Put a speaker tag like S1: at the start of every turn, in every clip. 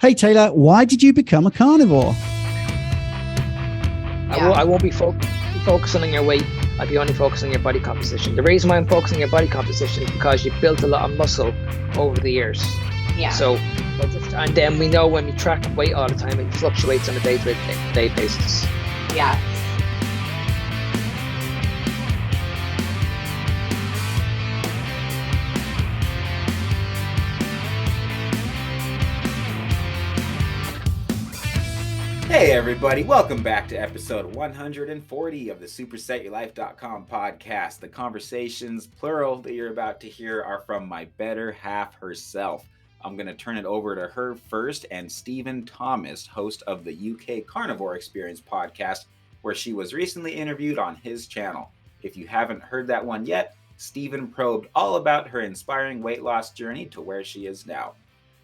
S1: Hey, Taylor, why did you become a carnivore?
S2: I won't be focusing on your weight. I'll be only focusing on your body composition. The reason why I'm focusing on your body composition is because you've built a lot of muscle over the years.
S3: Yeah.
S2: So, and then we know when we track weight all the time, it fluctuates on a day-to-day basis.
S3: Yeah.
S4: Hey everybody, welcome back to episode 140 of the SuperSetYourLife.com podcast. The conversations, plural, that you're about to hear are from my better half herself. I'm going to turn it over to her first, and Stephen Thomas, host of the UK Carnivore Experience podcast, where she was recently interviewed on his channel. If you haven't heard that one yet, Stephen probed all about her inspiring weight loss journey to where she is now.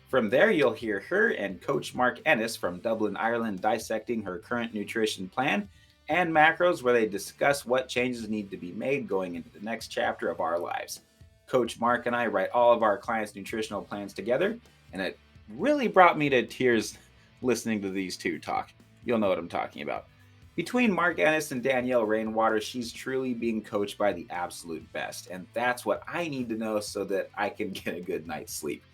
S4: From there, you'll hear her and Coach Mark Ennis from Dublin, Ireland, dissecting her current nutrition plan and macros, where they discuss what changes need to be made going into the next chapter of our lives. Coach Mark and I write all of our clients' nutritional plans together, and it really brought me to tears listening to these two talk. You'll know what I'm talking about. Between Mark Ennis and Danielle Rainwater, she's truly being coached by the absolute best, and that's what I need to know so that I can get a good night's sleep.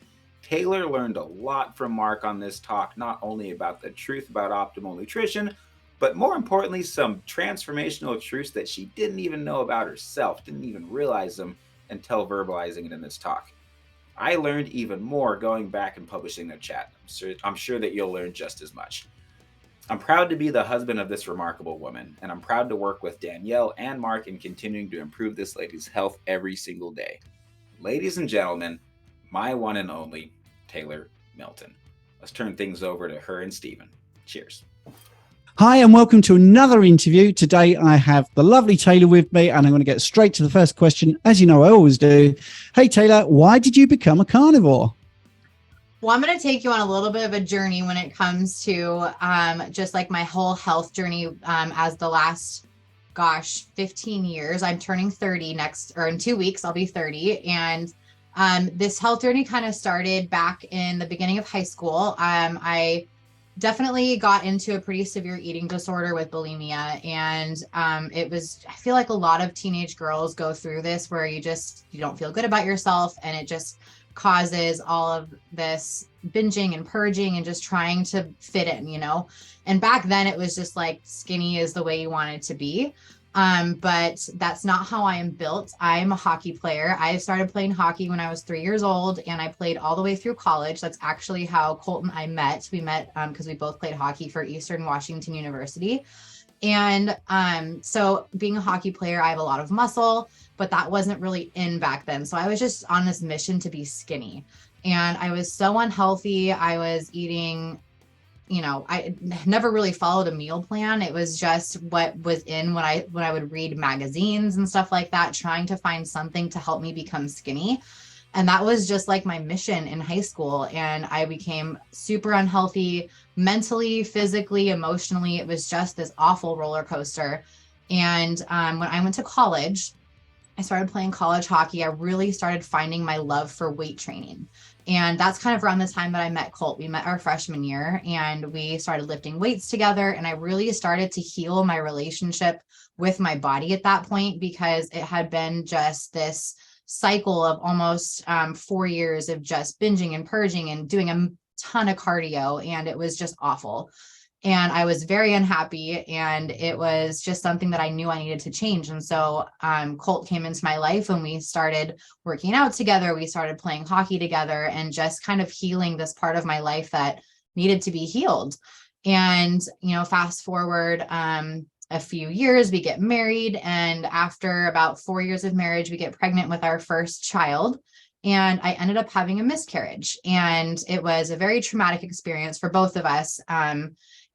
S4: Taylor learned a lot from Mark on this talk, not only about the truth about optimal nutrition, but more importantly, some transformational truths that she didn't even know about herself, didn't even realize them until verbalizing it in this talk. I learned even more going back and publishing their chat. I'm sure that you'll learn just as much. I'm proud to be the husband of this remarkable woman, and I'm proud to work with Danielle and Mark in continuing to improve this lady's health every single day. Ladies and gentlemen, my one and only Taylor Milton. Let's turn things over to her and Stephen. Cheers.
S1: Hi, and welcome to another interview. Today, I have the lovely Taylor with me, and I'm going to get straight to the first question, as you know I always do. Hey, Taylor, why did you become a carnivore?
S3: Well, I'm going to take you on a little bit of a journey when it comes to just like my whole health journey as the last, 15 years. I'm turning 30 in 2 weeks, I'll be 30. And this health journey kind of started back in the beginning of high school. I definitely got into a pretty severe eating disorder with bulimia. And I feel like a lot of teenage girls go through this where you don't feel good about yourself. And it just causes all of this binging and purging and just trying to fit in, and back then it was just like skinny is the way you wanted to be. But that's not how I am built. I'm a hockey player. I started playing hockey when I was 3 years old, and I played all the way through college. That's actually how Colt and I met. We met because we both played hockey for Eastern Washington University. And so being a hockey player, I have a lot of muscle, but that wasn't really in back then. So I was just on this mission to be skinny, and I was so unhealthy. I was eating, I never really followed a meal plan. It was just what was in when I would read magazines and stuff like that, trying to find something to help me become skinny. And that was just like my mission in high school. And I became super unhealthy mentally, physically, emotionally. It was just this awful roller coaster. And when I went to college, I started playing college hockey. I really started finding my love for weight training. And that's kind of around the time that I met Colt. We met our freshman year and we started lifting weights together. And I really started to heal my relationship with my body at that point, because it had been just this cycle of almost 4 years of just binging and purging and doing a ton of cardio. And it was just awful. And I was very unhappy, and it was just something that I knew I needed to change. And so Colt came into my life and we started working out together. We started playing hockey together and just kind of healing this part of my life that needed to be healed. And, fast forward a few years, we get married. And after about 4 years of marriage, we get pregnant with our first child. And I ended up having a miscarriage. And it was a very traumatic experience for both of us.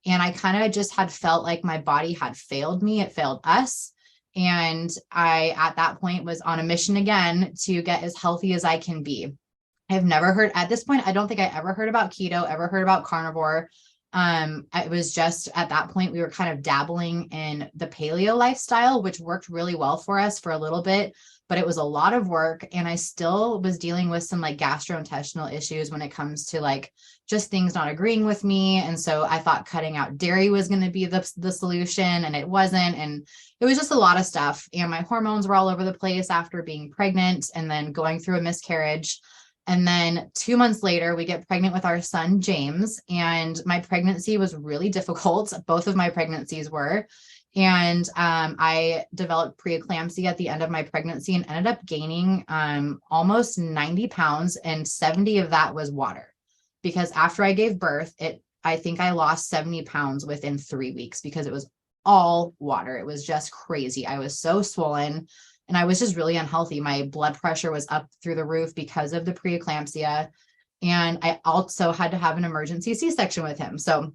S3: And I kind of just had felt like my body had failed me. It failed us. And I, at that point, was on a mission again to get as healthy as I can be. I've never heard, at this point, I don't think I ever heard about keto, ever heard about carnivore. It was just at that point, we were kind of dabbling in the paleo lifestyle, which worked really well for us for a little bit, but it was a lot of work. And I still was dealing with some like gastrointestinal issues when it comes to like just things not agreeing with me. And so I thought cutting out dairy was going to be the solution, and it wasn't. And it was just a lot of stuff. And my hormones were all over the place after being pregnant and then going through a miscarriage. And then 2 months later, we get pregnant with our son, James. And my pregnancy was really difficult. Both of my pregnancies were. And I developed preeclampsia at the end of my pregnancy and ended up gaining almost 90 pounds, and 70 of that was water. Because after I gave birth, I think I lost 70 pounds within 3 weeks because it was all water. It was just crazy. I was so swollen and I was just really unhealthy. My blood pressure was up through the roof because of the preeclampsia. And I also had to have an emergency C-section with him. So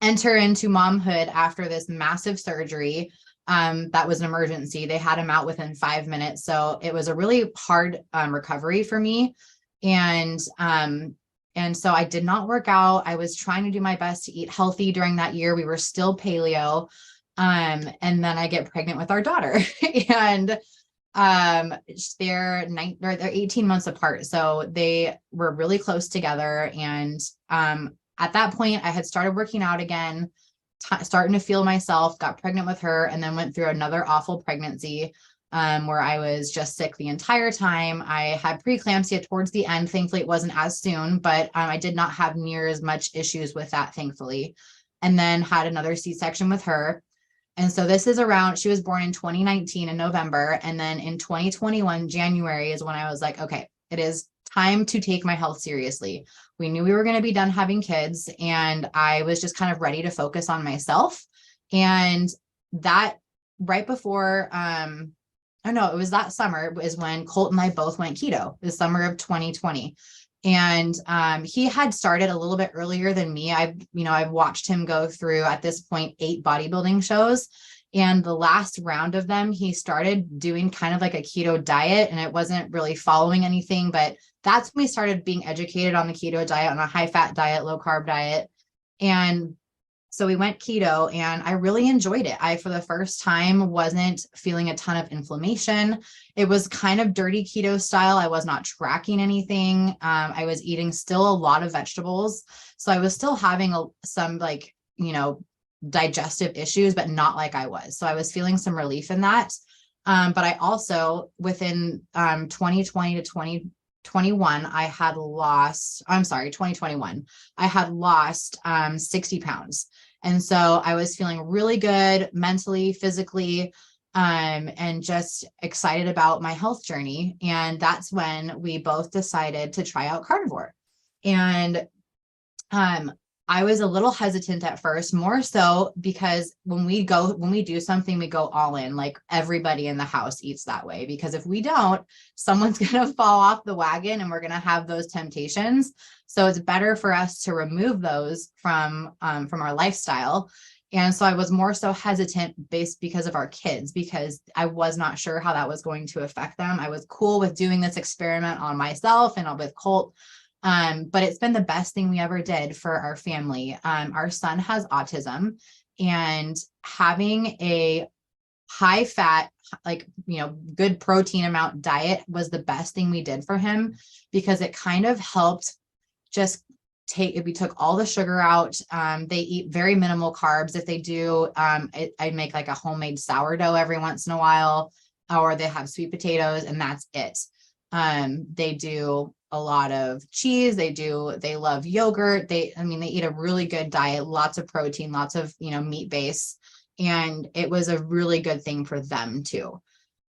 S3: enter into momhood after this massive surgery. That was an emergency. They had him out within 5 minutes. So it was a really hard recovery for me. And so I did not work out. I was trying to do my best to eat healthy during that year. We were still paleo. And then I get pregnant with our daughter, and they're 18 months apart. So they were really close together. And at that point I had started working out again, starting to feel myself, got pregnant with her, and then went through another awful pregnancy. Where I was just sick the entire time. I had preeclampsia towards the end. Thankfully, it wasn't as soon, but I did not have near as much issues with that, thankfully. And then had another C-section with her. And so this is she was born in 2019 in November. And then in 2021, January is when I was like, okay, it is time to take my health seriously. We knew we were going to be done having kids, and I was just kind of ready to focus on myself. And that right before, it was that summer is when Colt and I both went keto, the summer of 2020. And he had started a little bit earlier than me. I've watched him go through, at this point, 8 bodybuilding shows. And the last round of them, he started doing kind of like a keto diet, and it wasn't really following anything. But that's when we started being educated on the keto diet, on a high fat diet, low carb diet. And so we went keto, and I really enjoyed it. I, for the first time, wasn't feeling a ton of inflammation. It was kind of dirty keto style. I was not tracking anything. I was eating still a lot of vegetables. So I was still having some digestive issues, but not like I was. So I was feeling some relief in that. But I also, within 2020 to 2021, I had lost 60 pounds. And so I was feeling really good mentally, physically, and just excited about my health journey. And that's when we both decided to try out carnivore. And I was a little hesitant at first, more so because when we do something, we go all in. Like, everybody in the house eats that way, because if we don't, someone's going to fall off the wagon and we're going to have those temptations. So it's better for us to remove those from our lifestyle. And so I was more so hesitant because of our kids, because I was not sure how that was going to affect them. I was cool with doing this experiment on myself and with Colt. But it's been the best thing we ever did for our family. Our son has autism, and having a high fat, good protein amount diet was the best thing we did for him, because it kind of helped we took all the sugar out. They eat very minimal carbs. If they do, I make like a homemade sourdough every once in a while, or they have sweet potatoes, and that's it. They do a lot of cheese. They love yogurt. They eat a really good diet, lots of protein, lots of, meat base. And it was a really good thing for them too.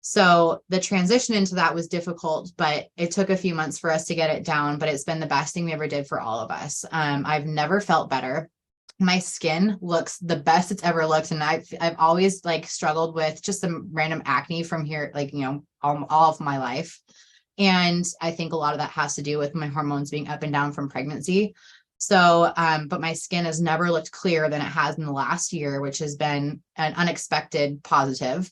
S3: So the transition into that was difficult, but it took a few months for us to get it down, but it's been the best thing we ever did for all of us. I've never felt better. My skin looks the best it's ever looked. And I've always struggled with just some random acne from here, all of my life. And I think a lot of that has to do with my hormones being up and down from pregnancy. So, but my skin has never looked clearer than it has in the last year, which has been an unexpected positive.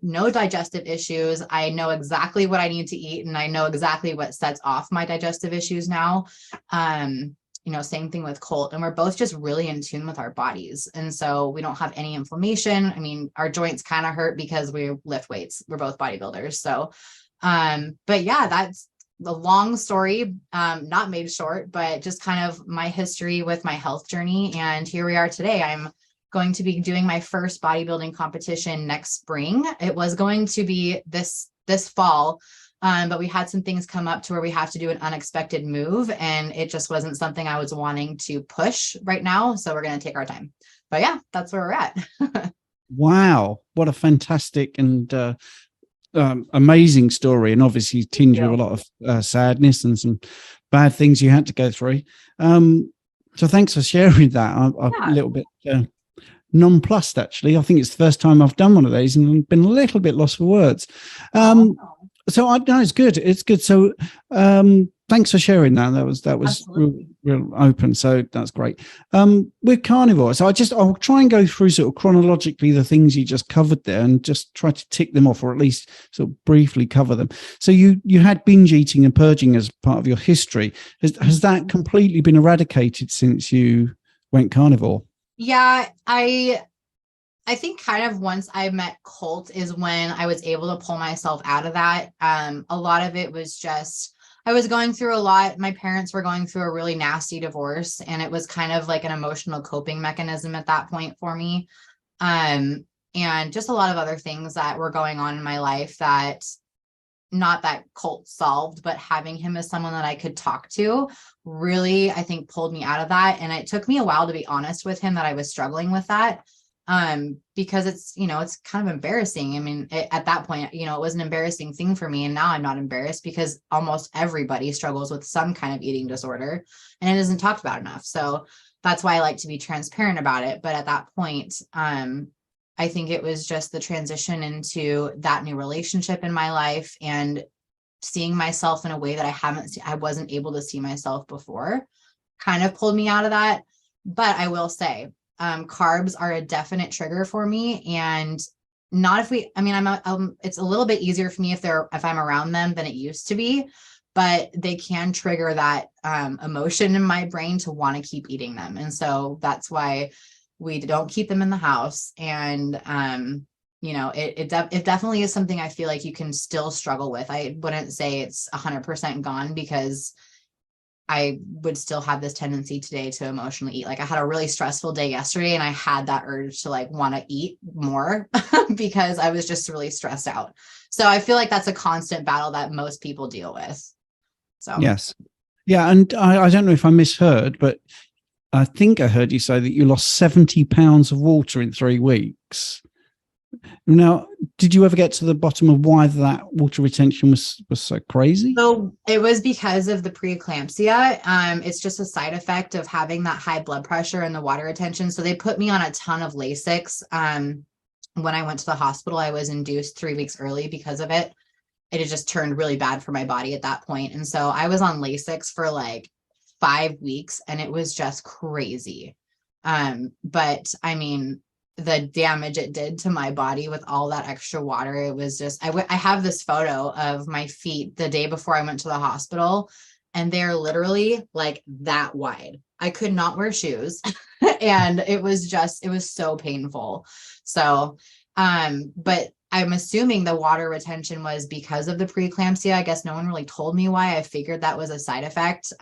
S3: No digestive issues. I know exactly what I need to eat, and I know exactly what sets off my digestive issues now. Same thing with Colt, and we're both just really in tune with our bodies. And so we don't have any inflammation. Our joints kind of hurt because we lift weights. We're both bodybuilders. So, but yeah, the long story, not made short, but just kind of my history with my health journey. And here we are today. I'm going to be doing my first bodybuilding competition next spring. It was going to be this fall, but we had some things come up to where we have to do an unexpected move, and it just wasn't something I was wanting to push right now. So we're going to take our time. But yeah, that's where we're at.
S1: Wow, what a fantastic and amazing story, and obviously tinged with a lot of sadness and some bad things you had to go through. So thanks for sharing that. I'm a little bit nonplussed, actually. I think it's the first time I've done one of these, and I've been a little bit lost for words. So I know it's good. It's good. So thanks for sharing that. That was real open. So that's great. With carnivore, so I'll try and go through sort of chronologically the things you just covered there, and just try to tick them off, or at least sort of briefly cover them. So you had binge eating and purging as part of your history. Has that completely been eradicated since you went carnivore?
S3: Yeah, I think kind of once I met Colt is when I was able to pull myself out of that. A lot of it was just, I was going through a lot. My parents were going through a really nasty divorce, and it was kind of like an emotional coping mechanism at that point for me. And just a lot of other things that were going on in my life that, not that Colt solved, but having him as someone that I could talk to really, I think, pulled me out of that. And it took me a while to be honest with him that I was struggling with that. Because it's, it's kind of embarrassing. I mean, at that point, it was an embarrassing thing for me. And now I'm not embarrassed, because almost everybody struggles with some kind of eating disorder, and it isn't talked about enough. So that's why I like to be transparent about it. But at that point, I think it was just the transition into that new relationship in my life, and seeing myself in a way that I wasn't able to see myself before, kind of pulled me out of that. But I will say, carbs are a definite trigger for me, and not if it's a little bit easier for me if I'm around them than it used to be, but they can trigger that emotion in my brain to want to keep eating them. And so that's why we don't keep them in the house. And, it definitely is something I feel like you can still struggle with. I wouldn't say it's 100% gone, because I would still have this tendency today to emotionally eat. Like, I had a really stressful day yesterday, and I had that urge to want to eat more because I was just really stressed out. So I feel like that's a constant battle that most people deal with. So, yes.
S1: Yeah. And I don't know if I misheard, but I think I heard you say that you lost 70 pounds of water in 3 weeks. Now, did you ever get to the bottom of why that water retention was so crazy?
S3: So it was because of the preeclampsia. It's just a side effect of having that high blood pressure and the water retention. So they put me on a ton of Lasix. When I went to the hospital, I was induced 3 weeks early because of it. It had just turned really bad for my body at that point. And so I was on Lasix for 5 weeks, and it was just crazy. But I mean, the damage it did to my body with all that extra water, it was just, I have this photo of my feet the day before I went to the hospital, and they're literally that wide. I could not wear shoes and it was so painful. So, but I'm assuming the water retention was because of the preeclampsia. I guess no one really told me why. I figured that was a side effect.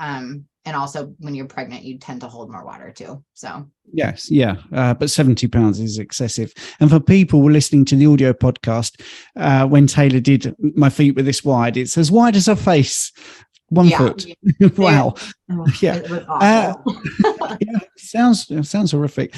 S3: And also, when you're pregnant, you tend to hold more water too. So
S1: yes, yeah, but 70 pounds is excessive. And for people listening to the audio podcast, when Taylor did my feet were this wide, it's as wide as her face. 1 foot. Wow. Yeah.
S3: It was awful.
S1: Yeah. Sounds horrific.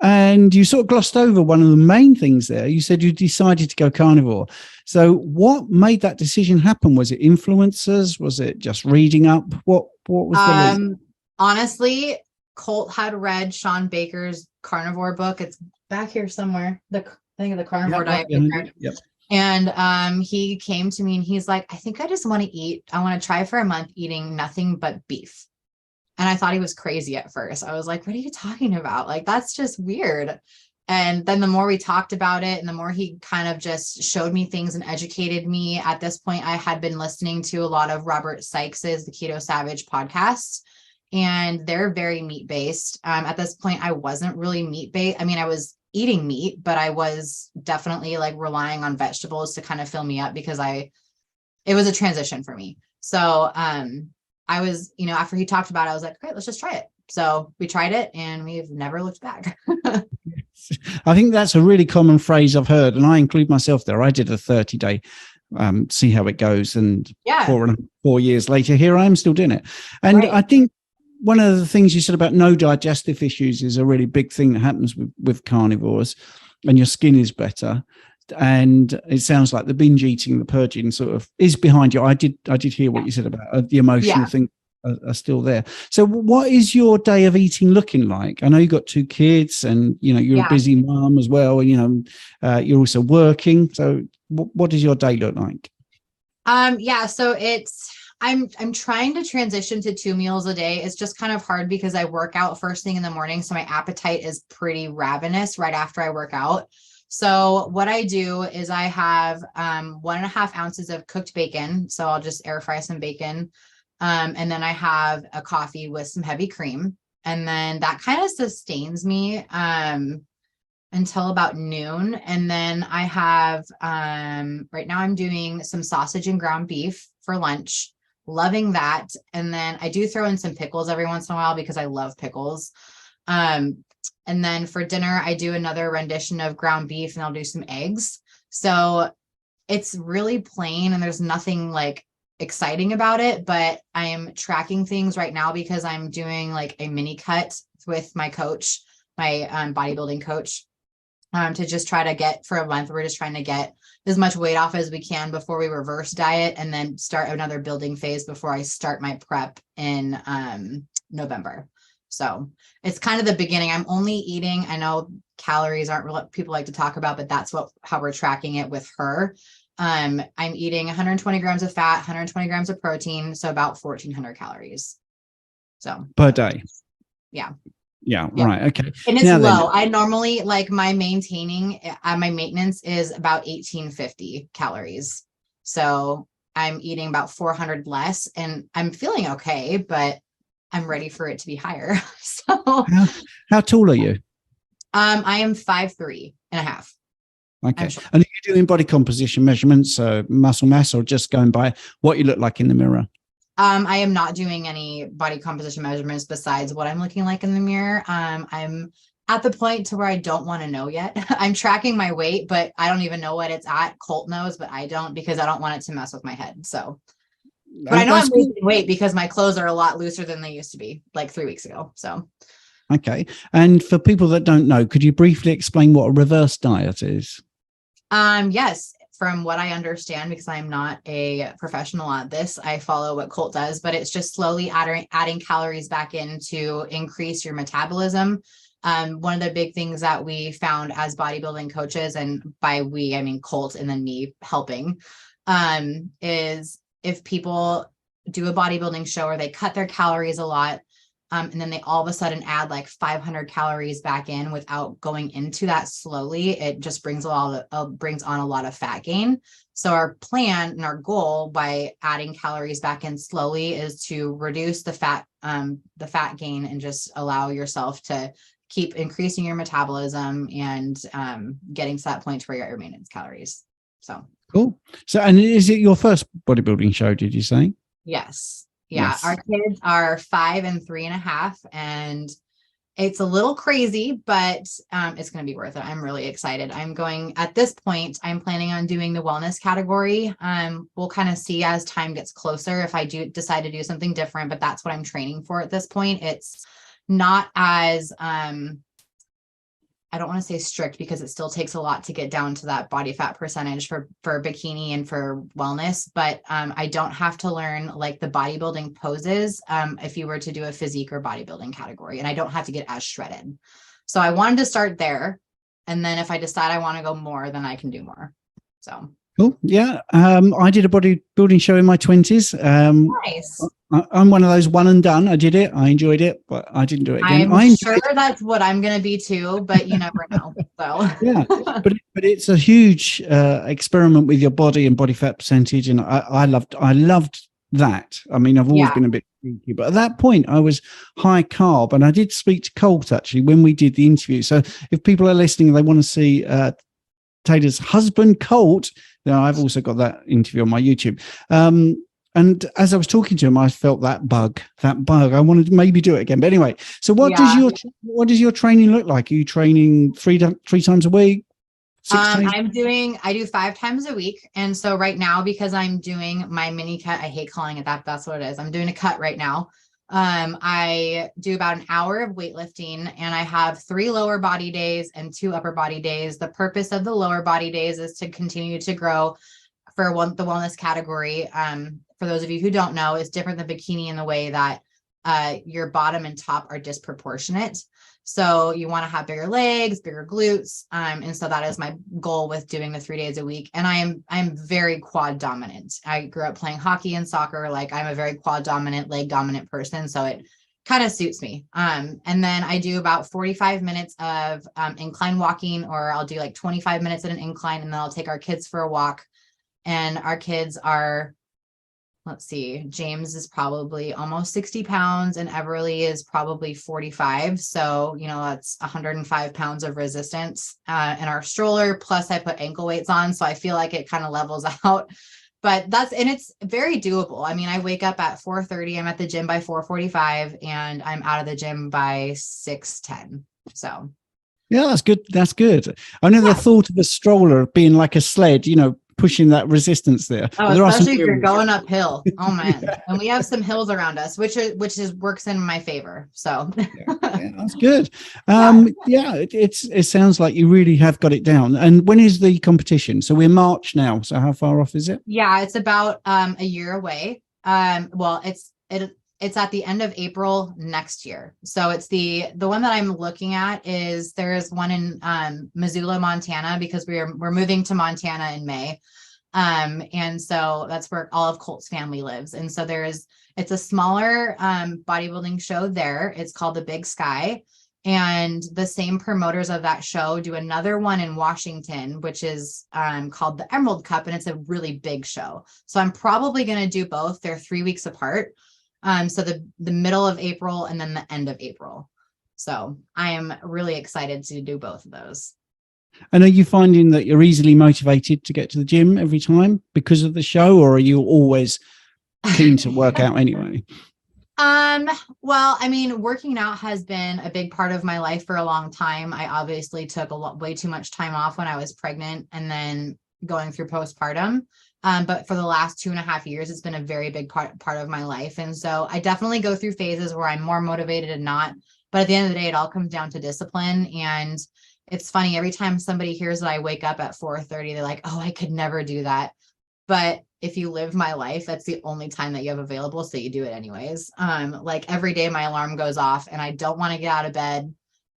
S1: And you sort of glossed over one of the main things there. You said you decided to go carnivore. So what made that decision happen? Was it influencers? Was it just reading up? What was the reason?
S3: Honestly, Colt had read Sean Baker's carnivore book. It's back here somewhere. The thing of the carnivore diet.
S1: Yep.
S3: And he came to me and he's like, I think I just want to eat. I want to try for a month eating nothing but beef. And I thought he was crazy at first. I was like, what are you talking about? That's just weird. And then the more we talked about it and the more he kind of just showed me things and educated me, at this point, I had been listening to a lot of Robert Sykes's The Keto Savage podcasts, and they're very meat-based. At this point, I wasn't really meat-based. I mean, I was eating meat, but I was definitely relying on vegetables to kind of fill me up because I it was a transition for me. So I was, after he talked about it, I was like, great, let's just try it. So we tried it and we've never looked back.
S1: I think that's a really common phrase I've heard, and I include myself there. I did a 30-day, see how it goes. And 4 years later, here I am still doing it. And I think one of the things you said about no digestive issues is a really big thing that happens with carnivores, and your skin is better. And it sounds like the binge eating, the purging sort of is behind you. I did hear what you said about the emotional thing are still there. So what is your day of eating looking like? I know you've got 2 kids and, you're a busy mom as well. And, you're also working. So what does your day look like?
S3: So I'm trying to transition to 2 meals a day. It's just kind of hard because I work out first thing in the morning. So my appetite is pretty ravenous right after I work out. So what I do is I have 1.5 ounces of cooked bacon. So I'll just air fry some bacon. And then I have a coffee with some heavy cream. And then that kind of sustains me until about noon. And then I have, right now I'm doing some sausage and ground beef for lunch. Loving that. And then I do throw in some pickles every once in a while because I love pickles. And then for dinner, I do another rendition of ground beef and I'll do some eggs. So it's really plain and there's nothing like exciting about it, but I am tracking things right now because I'm doing like a mini cut with my coach, my bodybuilding coach, to just try to get for a month. We're just trying to get as much weight off as we can before we reverse diet and then start another building phase before I start my prep in November. So it's kind of the beginning. I'm only eating, I know calories aren't what people like to talk about, but that's how we're tracking it with her. I'm eating 120 grams of fat, 120 grams of protein. So about 1,400 calories. So
S1: per day.
S3: Yeah.
S1: Right. Okay.
S3: And it's low. I normally my maintenance is about 1,850 calories. So I'm eating about 400 less and I'm feeling okay, but I'm ready for it to be higher. So
S1: how tall are you?
S3: I am 5'3.5".
S1: Okay. Sure. And are you doing body composition measurements, muscle mass, or just going by what you look like in the mirror?
S3: I am not doing any body composition measurements besides what I'm looking like in the mirror. I'm at the point to where I don't want to know yet. I'm tracking my weight, but I don't even know what it's at. Colt knows, but I don't because I don't want it to mess with my head. So, but I know I'm losing weight because my clothes are a lot looser than they used to be like 3 weeks ago. So.
S1: Okay. And for people that don't know, could you briefly explain what a reverse diet is?
S3: Yes, from what I understand, because I'm not a professional at this, I follow what Colt does, but it's just slowly adding calories back in to increase your metabolism. One of the big things that we found as bodybuilding coaches, and by we, I mean Colt and then me helping, is if people do a bodybuilding show or they cut their calories a lot, and then they all of a sudden add like 500 calories back in without going into that slowly, it just brings on a lot of fat gain. So our plan and our goal by adding calories back in slowly is to reduce the fat gain and just allow yourself to keep increasing your metabolism and getting to that point where you're at your maintenance calories. So
S1: cool. So, and is it your first bodybuilding show, did you say?
S3: Yes. Yeah, yes. Our kids are 5 and 3.5, and it's a little crazy, but it's going to be worth it. I'm really excited. At this point, I'm planning on doing the wellness category. We'll kind of see as time gets closer if I do decide to do something different, but that's what I'm training for at this point. It's not as, I don't want to say strict because it still takes a lot to get down to that body fat percentage for bikini and for wellness, but I don't have to learn like the bodybuilding poses if you were to do a physique or bodybuilding category, and I don't have to get as shredded. So I wanted to start there, and then if I decide I want to go more, then I can do more. So
S1: cool. Yeah. I did a bodybuilding show in my 20s.
S3: Nice.
S1: I'm one of those one and done. I did it. I enjoyed it, but I didn't do it again.
S3: I'm sure that's what I'm going to be too, but you never know. So
S1: yeah, but it's a huge experiment with your body and body fat percentage. And I loved that. I mean, I've always been a bit freaky, but at that point I was high carb, and I did speak to Colt actually when we did the interview. So if people are listening, they want to see Taylor's husband, Colt, Yeah, I've also got that interview on my YouTube. And as I was talking to him, I felt that bug. I wanted to maybe do it again. But anyway, so what does your training look like? Are you training three times a week? 6 days?
S3: I do 5 times a week. And so right now, because I'm doing my mini cut, I hate calling it that. That's what it is. I'm doing a cut right now. I do about an hour of weightlifting, and I have 3 lower body days and 2 upper body days. The purpose of the lower body days is to continue to grow for the wellness category. For those of you who don't know, it's different than bikini in the way that your bottom and top are disproportionate. So you want to have bigger legs, bigger glutes. And so that is my goal with doing the 3 days a week. And I'm very quad dominant. I grew up playing hockey and soccer. Like, I'm a very quad dominant, leg dominant person. So it kind of suits me. And then I do about 45 minutes of incline walking, or I'll do like 25 minutes at an incline, and then I'll take our kids for a walk. And our kids are, let's see, James is probably almost 60 pounds and Everly is probably 45. So, that's 105 pounds of resistance in our stroller. Plus I put ankle weights on. So I feel like it kind of levels out, but it's very doable. I mean, I wake up at 4:30, I'm at the gym by 4:45, and I'm out of the gym by 6:10. So.
S1: Yeah, that's good. That's good. I never thought of a stroller being like a sled, pushing that resistance there.
S3: Oh, especially if you're going uphill. Oh man. Yeah. And we have some hills around us, which works in my favor. So
S1: yeah, that's good. It sounds like you really have got it down. And when is the competition? So we're March now. So how far off is it?
S3: Yeah, it's about a year away. Well, it's at the end of April next year. So it's the one that I'm looking at there is one in Missoula, Montana, because we're moving to Montana in May. And so that's where all of Colt's family lives. And so it's a smaller bodybuilding show there. It's called the Big Sky. And the same promoters of that show do another one in Washington, which is called the Emerald Cup. And it's a really big show. So I'm probably going to do both. They're 3 weeks apart. So the middle of April and then the end of April. So I am really excited to do both of those.
S1: And are you finding that you're easily motivated to get to the gym every time because of the show, or are you always keen to work out anyway?
S3: Well, I mean, working out has been a big part of my life for a long time. I obviously took way too much time off when I was pregnant and then going through postpartum. But for the last 2.5 years, it's been a very big part of my life. And so I definitely go through phases where I'm more motivated and not. But at the end of the day, it all comes down to discipline. And it's funny, every time somebody hears that I wake up at 4:30, they're like, oh, I could never do that. But if you live my life, that's the only time that you have available. So you do it anyways. Like every day my alarm goes off and I don't want to get out of bed.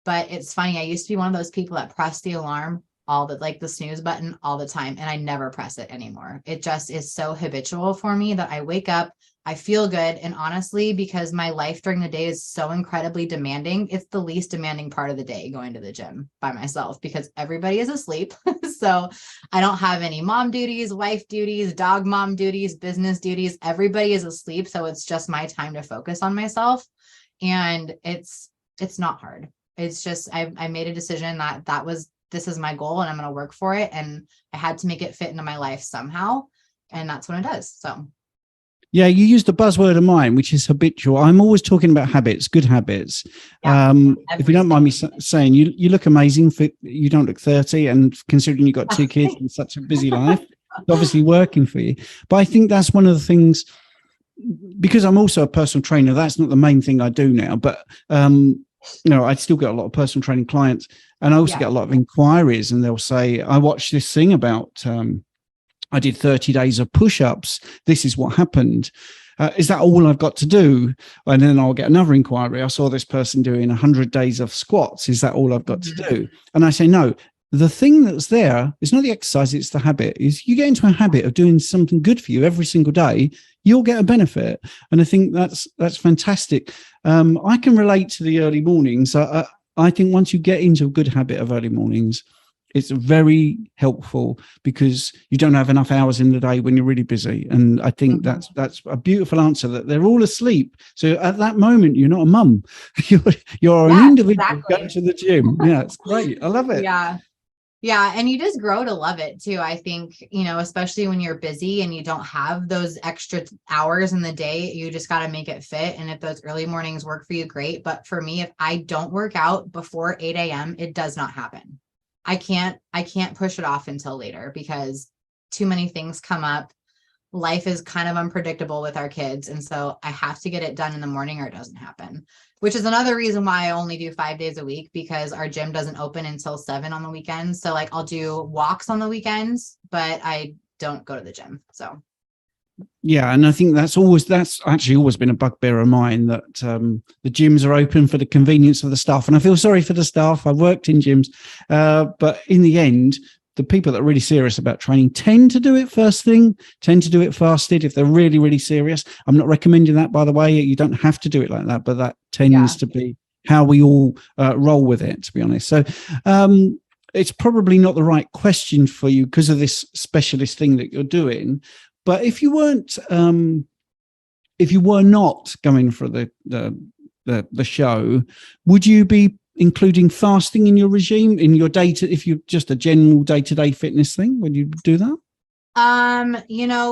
S3: But it's funny, I used to be one of those people that pressed the alarm the snooze button all the time, and I never press it anymore. It just is so habitual for me that I wake up, I feel good. And honestly, because my life during the day is so incredibly demanding, it's the least demanding part of the day going to the gym by myself because everybody is asleep. So I don't have any mom duties, wife duties, dog mom duties, business duties. Everybody is asleep. So it's just my time to focus on myself. And it's not hard. It's just, I made a decision this is my goal and I'm going to work for it. And I had to make it fit into my life somehow. And that's what it does. So.
S1: Yeah, you used the buzzword of mine, which is habitual. I'm always talking about habits, good habits. Yeah, if you don't mind me saying, you look amazing. You don't look 30, and considering you've got 2 kids and such a busy life, it's obviously working for you. But I think that's one of the things, because I'm also a personal trainer, that's not the main thing I do now. But, I still get a lot of personal training clients, and I also get a lot of inquiries, and they'll say, I watched this thing about... I did 30 days of push-ups. This is what happened. Is that all I've got to do? And then I'll get another inquiry. I saw this person doing 100 days of squats. Is that all I've got to do? And I say, no, the thing that's there is not the exercise, it's the habit. Is you get into a habit of doing something good for you every single day, you'll get a benefit. And I think that's fantastic. I can relate to the early mornings. I think once you get into a good habit of early mornings, it's very helpful because you don't have enough hours in the day when you're really busy. And I think that's a beautiful answer, that they're all asleep. So at that moment, you're not a mum. You're an individual going to the gym. Yeah, it's great. I love it.
S3: Yeah. Yeah. And you just grow to love it too. I think, especially when you're busy and you don't have those extra hours in the day, you just got to make it fit. And if those early mornings work for you, great. But for me, if I don't work out before 8 a.m., it does not happen. I can't push it off until later because too many things come up. Life is kind of unpredictable with our kids. And so I have to get it done in the morning or it doesn't happen, which is another reason why I only do 5 days a week, because our gym doesn't open until 7 on the weekends. So like I'll do walks on the weekends, but I don't go to the gym. So.
S1: Yeah. And I think that's actually always been a bugbear of mine, that the gyms are open for the convenience of the staff. And I feel sorry for the staff. I've worked in gyms, but in the end, the people that are really serious about training tend to do it first thing, tend to do it fasted if they're really, really serious. I'm not recommending that, by the way. You don't have to do it like that, but that tends to be how we all roll with it, to be honest. So it's probably not the right question for you because of this specialist thing that you're doing. But if you were not going for the show, would you be including fasting in your regime, in your if you're just a general day-to-day fitness thing? Would you do that?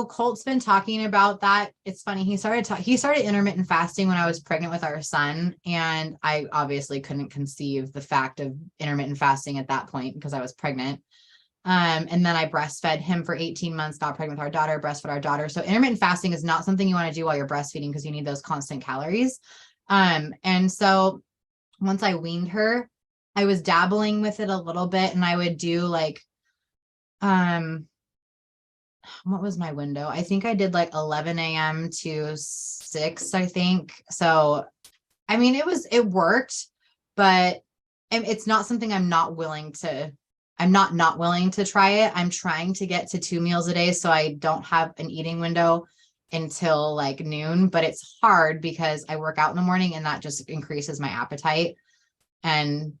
S3: Colt's been talking about that. It's funny. He started intermittent fasting when I was pregnant with our son. And I obviously couldn't conceive the fact of intermittent fasting at that point because I was pregnant. And then I breastfed him for 18 months, got pregnant with our daughter, breastfed our daughter. So intermittent fasting is not something you want to do while you're breastfeeding because you need those constant calories. And so once I weaned her, I was dabbling with it a little bit, and I would do like, what was my window? I think I did like 11 a.m. to 6, I think. So, I mean, it worked, but it's not something I'm not willing to try it. I'm trying to get to 2 meals a day, so I don't have an eating window until like noon, but it's hard because I work out in the morning and that just increases my appetite. And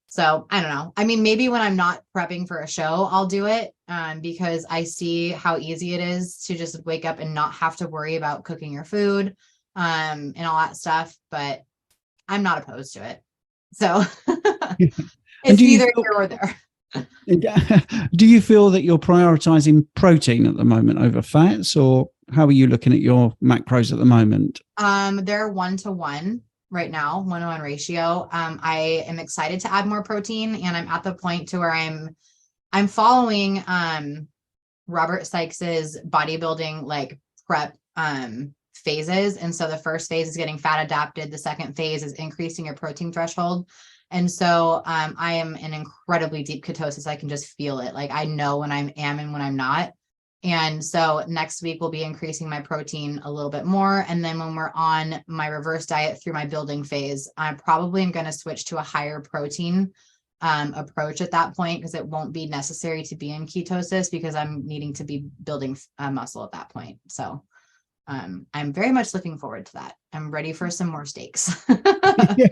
S3: so I don't know. I mean, maybe when I'm not prepping for a show, I'll do it because I see how easy it is to just wake up and not have to worry about cooking your food and all that stuff. But I'm not opposed to it. So it's neither here or there.
S1: Do you feel that you're prioritizing protein at the moment over fats, or how are you looking at your macros at the moment?
S3: They're 1-to-1 right now, 1-to-1 ratio. I am excited to add more protein, and I'm at the point to where I'm following Robert Sykes's bodybuilding like prep phases. And so the first phase is getting fat adapted. The second phase is increasing your protein threshold. And so I am in incredibly deep ketosis. I can just feel it. Like I know when I am and when I'm not. And so next week we'll be increasing my protein a little bit more. And then when we're on my reverse diet through my building phase, I probably am going to switch to a higher protein approach at that point, because it won't be necessary to be in ketosis because I'm needing to be building muscle at that point. So I'm very much looking forward to that. I'm ready for some more steaks.
S1: Yeah.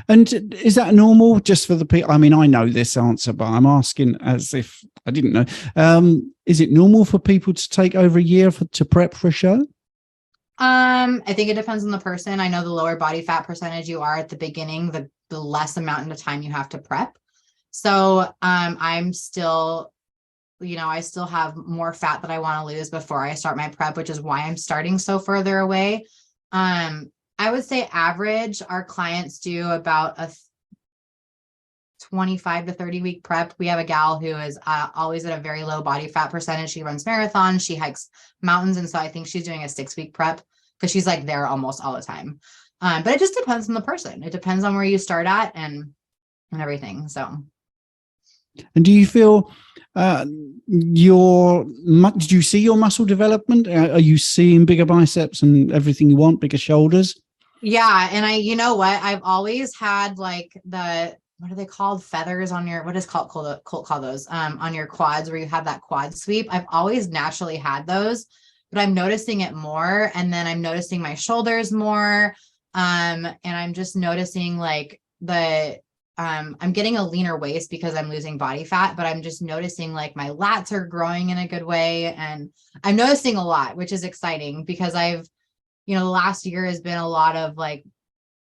S1: And is that normal just for the people? I mean, I know this answer, but I'm asking as if I didn't know. Is it normal for people to take over a year to prep for a show?
S3: I think it depends on the person. I know the lower body fat percentage you are at the beginning, the less amount of time you have to prep. So I'm still, I still have more fat that I want to lose before I start my prep, which is why I'm starting so further away. I would say average, our clients do about a 25 to 30 week prep. We have a gal who is always at a very low body fat percentage. She runs marathons, she hikes mountains. And so I think she's doing a 6-week prep because she's like there almost all the time. But it just depends on the person. It depends on where you start at and everything. So.
S1: And do you feel did you see your muscle development? Are you seeing bigger biceps and everything you want, bigger shoulders?
S3: Yeah. And you know what? I've always had like what are they called? Feathers on your, what is Colt call those? On your quads where you have that quad sweep. I've always naturally had those, but I'm noticing it more. And then I'm noticing my shoulders more. And I'm just noticing like I'm getting a leaner waist because I'm losing body fat, but I'm just noticing like my lats are growing in a good way. And I'm noticing a lot, which is exciting because the last year has been a lot of like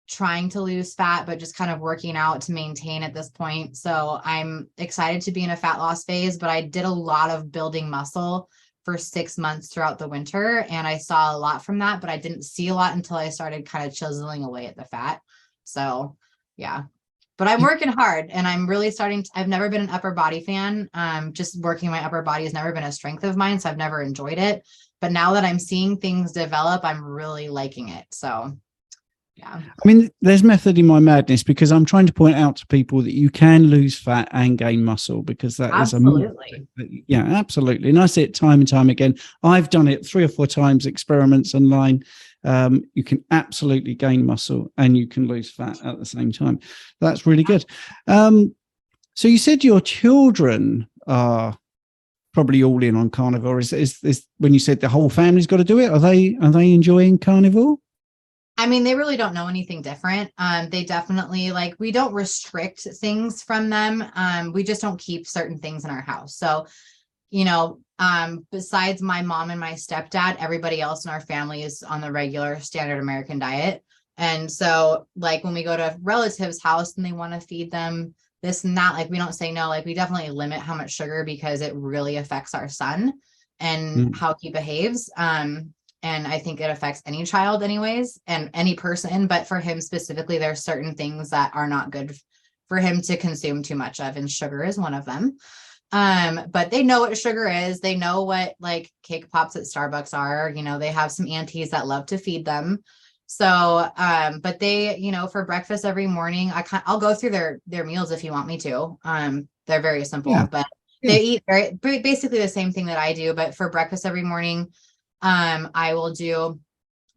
S3: trying to lose fat, but just kind of working out to maintain at this point. So I'm excited to be in a fat loss phase, but I did a lot of building muscle for 6 months throughout the winter. And I saw a lot from that, but I didn't see a lot until I started kind of chiseling away at the fat. So yeah, but I'm working hard, and I'm really starting to, I've never been an upper body fan. Just working my upper body has never been a strength of mine. So I've never enjoyed it, but now that I'm seeing things develop, I'm really liking it. So yeah.
S1: I mean, there's method in my madness, because I'm trying to point out to people that you can lose fat and gain muscle, because that
S3: Absolutely.
S1: is yeah, absolutely. And I see it time and time again. I've done it 3 or 4 times, experiments online. You can absolutely gain muscle and you can lose fat at the same time. That's really good. So you said your children are probably all in on carnivore. Is when you said the whole family's got to do it? Are they enjoying carnivore?
S3: I mean, they really don't know anything different. They definitely, like, we don't restrict things from them. We just don't keep certain things in our house. So, you know, besides my mom and my stepdad, everybody else in our family is on the regular standard American diet. And so, like, when we go to a relative's house and they want to feed them this and that, like, we don't say no. Like, we definitely limit how much sugar, because it really affects our son and how he behaves. And I think it affects any child anyways, and any person, but for him specifically, there's certain things that are not good for him to consume too much of, and sugar is one of them. But they know what sugar is. They know what, like, cake pops at Starbucks are. You know, they have some aunties that love to feed them. So, but they, you know, for breakfast every morning, I'll go through their meals if you want me to. They're very simple, but they eat basically the same thing that I do. But for breakfast every morning, I will do,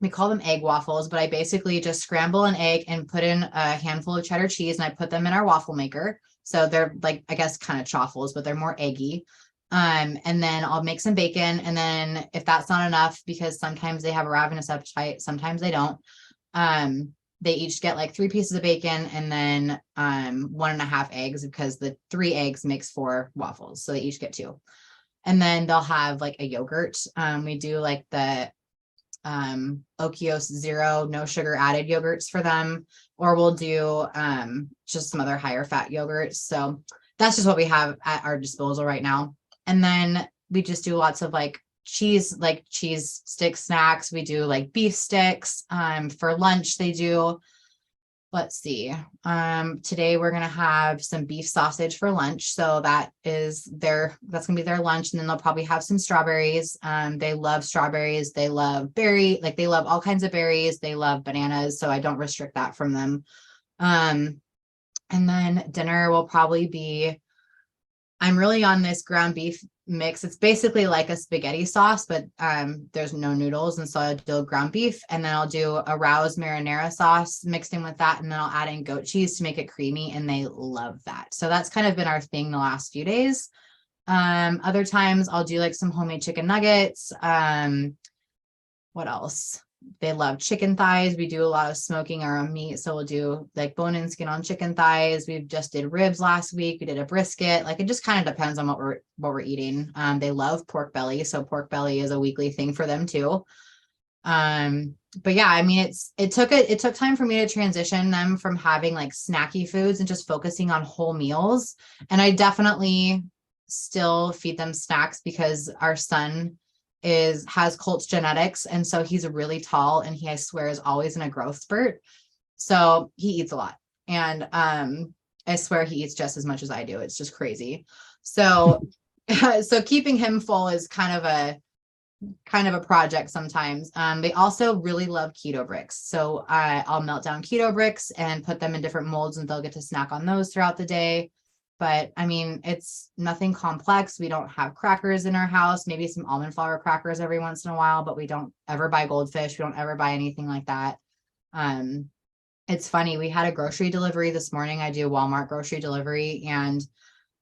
S3: we call them egg waffles, but I basically just scramble an egg and put in a handful of cheddar cheese, and I put them in our waffle maker. So they're, like, I guess kind of chaffles, but they're more eggy. And then I'll make some bacon. And then if that's not enough, because sometimes they have a ravenous appetite, sometimes they don't, they each get like 3 pieces of bacon, and then 1.5 eggs, because the 3 eggs makes 4 waffles. So they each get 2. And then they'll have like a yogurt. We do like the Okios Zero, no sugar added yogurts for them, or we'll do just some other higher fat yogurts. So that's just what we have at our disposal right now. And then we just do lots of like cheese stick snacks. We do like beef sticks. For lunch, they do, let's see. Today we're going to have some beef sausage for lunch. So that's going to be their lunch. And then they'll probably have some strawberries. They love strawberries. They love they love all kinds of berries. They love bananas. So I don't restrict that from them. And then dinner will probably be, I'm really on this ground beef mix. It's basically like a spaghetti sauce, but there's no noodles. And so I'll do ground beef, and then I'll do a Rouse marinara sauce mixed in with that. And then I'll add in goat cheese to make it creamy. And they love that. So that's kind of been our thing the last few days. Other times I'll do like some homemade chicken nuggets. What else? They love chicken thighs. We do a lot of smoking our own meat. So we'll do like bone and skin on chicken thighs. We just did ribs last week. We did a brisket. Like, it just kind of depends on what we're eating. They love pork belly. So pork belly is a weekly thing for them too. But yeah, I mean, it took time for me to transition them from having like snacky foods and just focusing on whole meals. And I definitely still feed them snacks, because our son has Colts genetics, and so he's really tall, and I swear is always in a growth spurt. So he eats a lot, and I swear he eats just as much as I do. It's just crazy. So so keeping him full is kind of a project sometimes. They also really love keto bricks. So I'll melt down keto bricks and put them in different molds, and they'll get to snack on those throughout the day. But I mean, it's nothing complex. We don't have crackers in our house, maybe some almond flour crackers every once in a while, but we don't ever buy goldfish. We don't ever buy anything like that. It's funny. We had a grocery delivery this morning. I do Walmart grocery delivery, and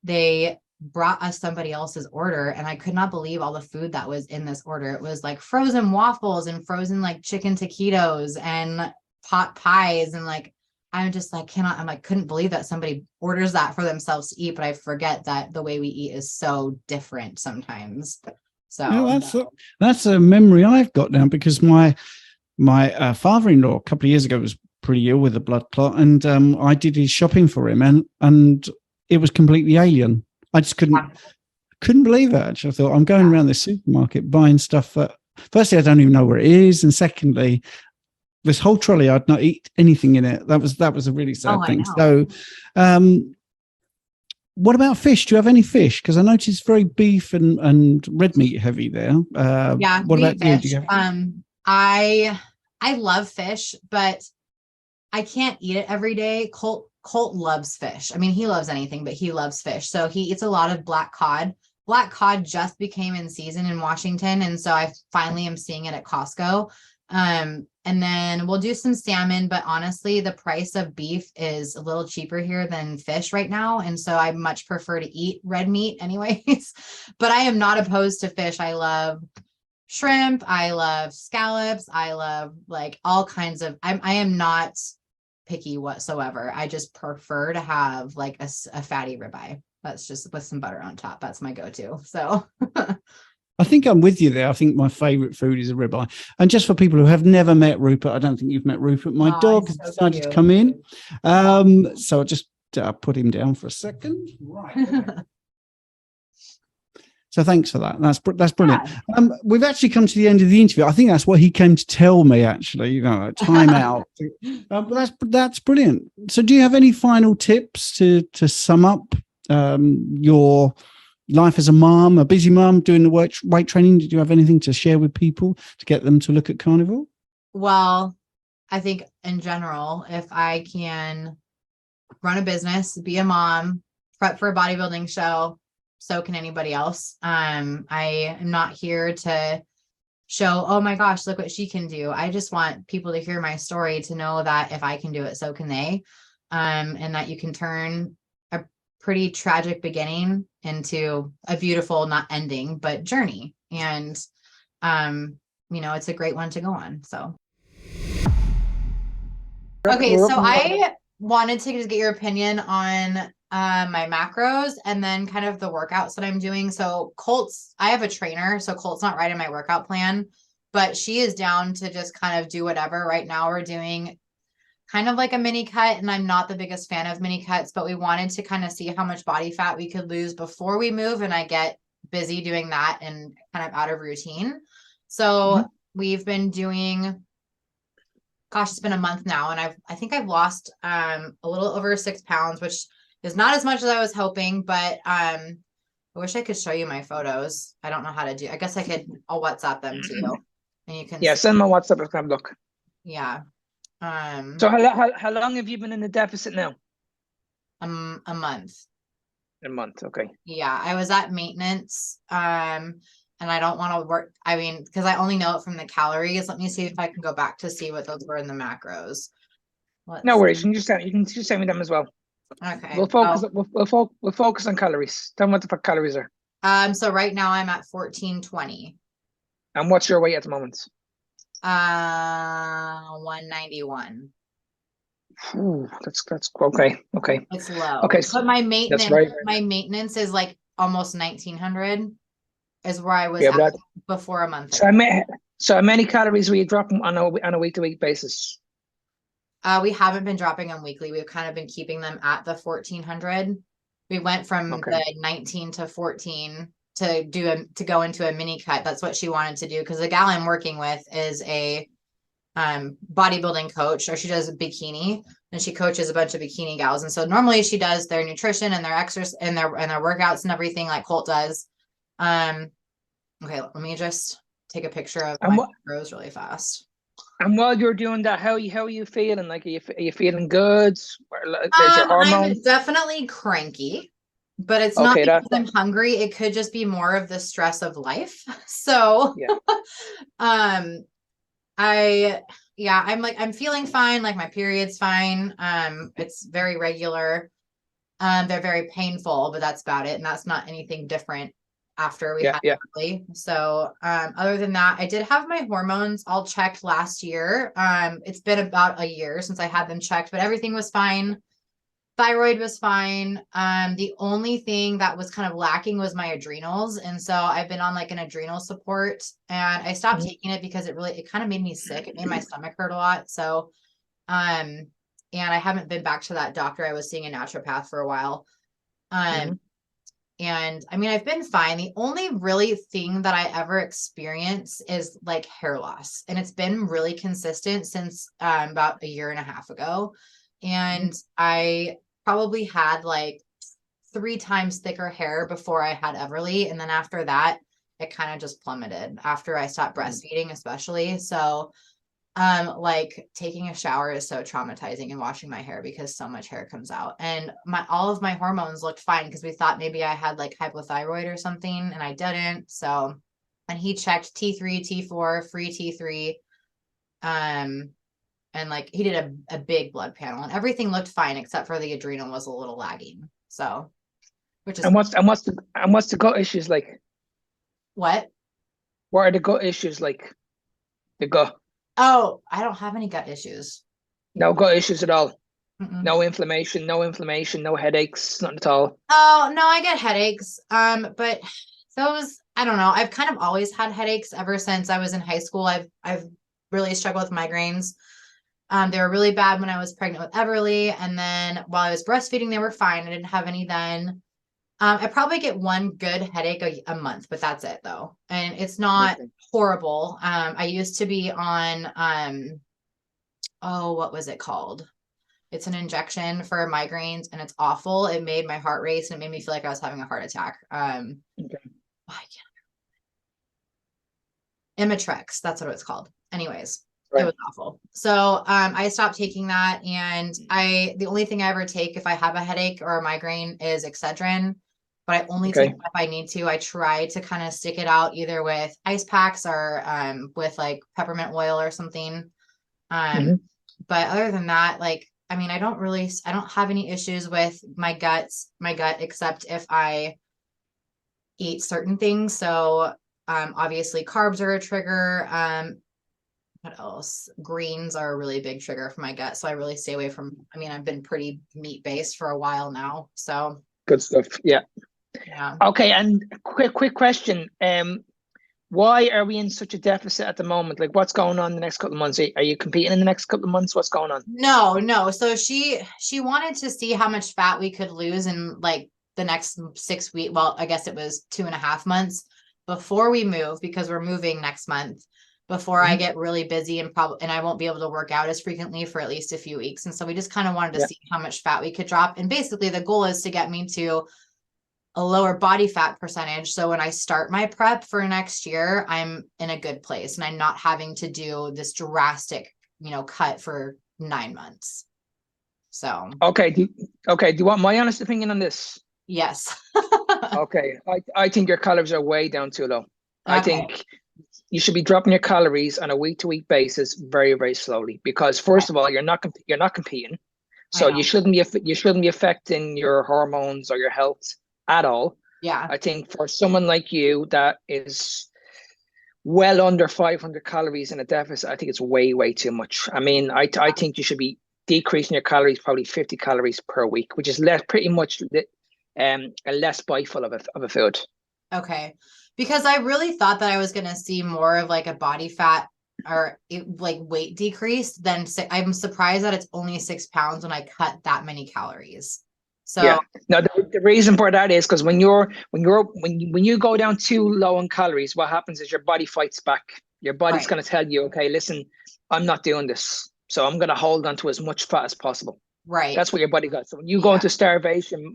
S3: they brought us somebody else's order, and I could not believe all the food that was in this order. It was like frozen waffles and frozen like chicken taquitos and pot pies, and like, I'm just like, couldn't believe that somebody orders that for themselves to eat, but I forget that the way we eat is so different sometimes. So that's a memory I've got now, because my father-in-law a couple of years ago was
S1: pretty ill with a blood clot, and I did his shopping for him, and it was completely alien. I just couldn't believe it. Actually, I thought, I'm going around this supermarket buying stuff that, firstly, I don't even know where it is, and secondly, this whole trolley, I'd not eat anything in it. That was a really sad thing. So, what about fish? Do you have any fish? Because I noticed very beef and red meat heavy there.
S3: Yeah.
S1: What about you? Do you
S3: I love fish, but I can't eat it every day. Colt loves fish. I mean, he loves anything, but he loves fish. So he eats a lot of black cod. Black cod just became in season in Washington, and so I finally am seeing it at Costco. And then we'll do some salmon, but honestly, the price of beef is a little cheaper here than fish right now. And so I much prefer to eat red meat anyways, but I am not opposed to fish. I love shrimp. I love scallops. I love like all kinds of, I am not picky whatsoever. I just prefer to have like a fatty ribeye. That's just with some butter on top. That's my go-to. So
S1: I think I'm with you there. I think my favorite food is a ribeye. And just for people who have never met Rupert, I don't think you've met Rupert. My dog has decided to come in. So I'll just put him down for a second. Right. Okay. So thanks for that. That's brilliant. Yeah. We've actually come to the end of the interview. I think that's what he came to tell me, actually, time out. But that's brilliant. So do you have any final tips to sum up your life as a mom, a busy mom doing the weight training? Did you have anything to share with people to get them to look at carnivore?
S3: Well, I think in general, if I can run a business, be a mom, prep for a bodybuilding show, so can anybody else. I am not here to show, oh my gosh, look what she can do. I just want people to hear my story, to know that if I can do it, so can they. And that you can turn a pretty tragic beginning into a beautiful, not ending, but journey. And, it's a great one to go on. So. Okay. So I wanted to just get your opinion on my macros and then kind of the workouts that I'm doing. So I have a trainer, so Colt's not right in my workout plan, but she is down to just kind of do whatever. Right now we're doing kind of like a mini cut, and I'm not the biggest fan of mini cuts, but we wanted to kind of see how much body fat we could lose before we move. And I get busy doing that and kind of out of routine. So we've been doing, gosh, it's been a month now. And I think I've lost a little over 6 pounds, which is not as much as I was hoping, but I wish I could show you my photos. I don't know how to do. I guess I'll WhatsApp them to you, and you can.
S2: Yeah, send my WhatsApp if I have a look.
S3: Yeah.
S2: So how long have you been in the deficit now?
S3: A month.
S2: A month, okay.
S3: Yeah, I was at maintenance. And I don't want to work. I mean, because I only know it from the calories. Let me see if I can go back to see what those were in the macros.
S2: No worries. You can just send me them as well.
S3: Okay.
S2: We'll focus. We'll focus on calories. Tell me what the calories are.
S3: So right now I'm at 1420.
S2: And what's your weight at the moment?
S3: 191.
S2: Ooh, that's okay. Okay.
S3: It's low.
S2: Okay.
S3: But my maintenance is like almost 1900 is where I was at before a month.
S2: So how many calories were you dropping on a week-to-week basis?
S3: We haven't been dropping them weekly. We've kind of been keeping them at the 1400. We went from the 19 to 14 to go into a mini cut. That's what she wanted to do, because the gal I'm working with is a bodybuilding coach, or she does a bikini, and she coaches a bunch of bikini gals. And so normally she does their nutrition and their exercise and their workouts and everything like Colt does. Okay, let me just take a picture of my macros really fast.
S2: And while you're doing that, how are you feeling? Like, are you feeling good? Is your hormone?
S3: I'm definitely cranky, but it's not because I'm hungry. It could just be more of the stress of life. So, I'm feeling fine. Like, my period's fine. It's very regular. They're very painful, but that's about it. And that's not anything different after we had early. So other than that, I did have my hormones all checked last year. It's been about a year since I had them checked, but everything was fine. Thyroid was fine. The only thing that was kind of lacking was my adrenals. And so I've been on like an adrenal support, and I stopped taking it because it kind of made me sick. It made my stomach hurt a lot. So And I haven't been back to that doctor. I was seeing a naturopath for a while. And I mean, I've been fine. The only really thing that I ever experience is like hair loss. And it's been really consistent since about a year and a half ago. And I probably had like 3 times thicker hair before I had Everly. And then after that, it kind of just plummeted after I stopped breastfeeding, especially. So like taking a shower is so traumatizing, and washing my hair because so much hair comes out, and all of my hormones looked fine because we thought maybe I had like hypothyroid or something, and I didn't. So, and he checked T3, T4, free T3. And like he did a big blood panel, and everything looked fine except for the adrenal was a little lagging. So, which is
S2: what's the gut issues like?
S3: What
S2: are the gut issues like? The gut.
S3: Oh, I don't have any gut issues.
S2: No gut issues at all.
S3: Mm-mm.
S2: No inflammation, no headaches, nothing at all.
S3: Oh, no, I get headaches. But those, I don't know. I've kind of always had headaches ever since I was in high school. I've really struggled with migraines. They were really bad when I was pregnant with Everly, and then while I was breastfeeding, they were fine. I didn't have any then. I probably get one good headache a month, but that's it though. And it's not horrible. I used to be on, what was it called? It's an injection for migraines, and it's awful. It made my heart race, and it made me feel like I was having a heart attack. I can't remember. Imitrex, that's what it's called. Anyways, it was awful. So I stopped taking that, and the only thing I ever take if I have a headache or a migraine is Excedrin. But I only take it if I need to. I try to kind of stick it out either with ice packs or with like peppermint oil or something. But other than that, like, I mean, I don't have any issues with my gut except if I eat certain things. So obviously carbs are a trigger. What else? Greens are a really big trigger for my gut. So I really stay away from, I mean, I've been pretty meat based for a while now. So
S2: good stuff. Yeah. Okay, and quick question. Why are we in such a deficit at the moment? Like, what's going on in the next couple of months? Are you competing in the next couple of months? What's going on?
S3: No. So she wanted to see how much fat we could lose in like the next 6 weeks. Well, I guess it was 2.5 months before we move, because we're moving next month, before I get really busy and I won't be able to work out as frequently for at least a few weeks. And so we just kind of wanted to see how much fat we could drop. And basically the goal is to get me to a lower body fat percentage. So when I start my prep for next year, I'm in a good place and I'm not having to do this drastic, cut for 9 months. So.
S2: Okay. Do you want my honest opinion on this?
S3: Yes.
S2: Okay. I think your calories are way down too low. I think you should be dropping your calories on a week-to-week basis very, very slowly, because first of all, you're not competing. So you shouldn't be affecting your hormones or your health at all.
S3: Yeah.
S2: I think for someone like you that is well under 500 calories in a deficit, I think it's way, way too much. I mean, I think you should be decreasing your calories probably 50 calories per week, which is pretty much a less biteful of a food.
S3: Okay. Because I really thought that I was going to see more of like a body fat or like weight decrease than I'm surprised that it's only 6 pounds when I cut that many calories. So
S2: yeah, no, the reason for that is because when you go down too low in calories, what happens is your body fights back. Your body's going to tell you, okay, listen, I'm not doing this, so I'm going to hold on to as much fat as possible.
S3: Right.
S2: That's what your body does. So when you go into starvation,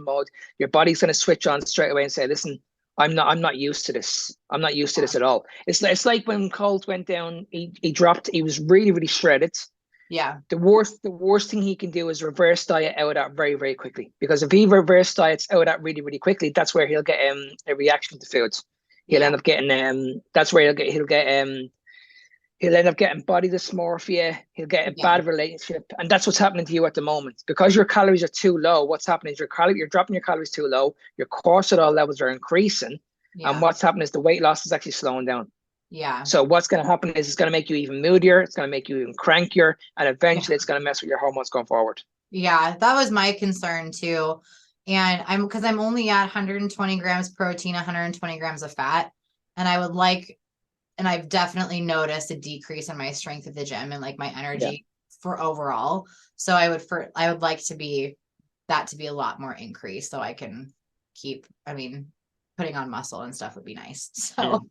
S2: mode, your body's going to switch on straight away and say, listen, I'm not used to this. I'm not used to this at all. It's like when Colt went down, he dropped, he was really, really shredded.
S3: Yeah.
S2: The worst thing he can do is reverse diet out of that very, very quickly. Because if he reverse diets out of that really, really quickly, that's where he'll get a reaction to foods. He'll end up getting that's where he'll end up getting body dysmorphia. He'll get a bad relationship, and that's what's happening to you at the moment. Because your calories are too low, what's happening is you're dropping your calories too low. Your cortisol levels are increasing, and what's happening is the weight loss is actually slowing down.
S3: Yeah.
S2: So what's going to happen is it's going to make you even moodier. It's going to make you even crankier, and eventually it's going to mess with your hormones going forward.
S3: Yeah, that was my concern too. And I'm only at 120 grams protein, 120 grams of fat, and I've definitely noticed a decrease in my strength at the gym and like my energy. for overall. So I would like to be a lot more increased so I can keep, putting on muscle and stuff would be nice. So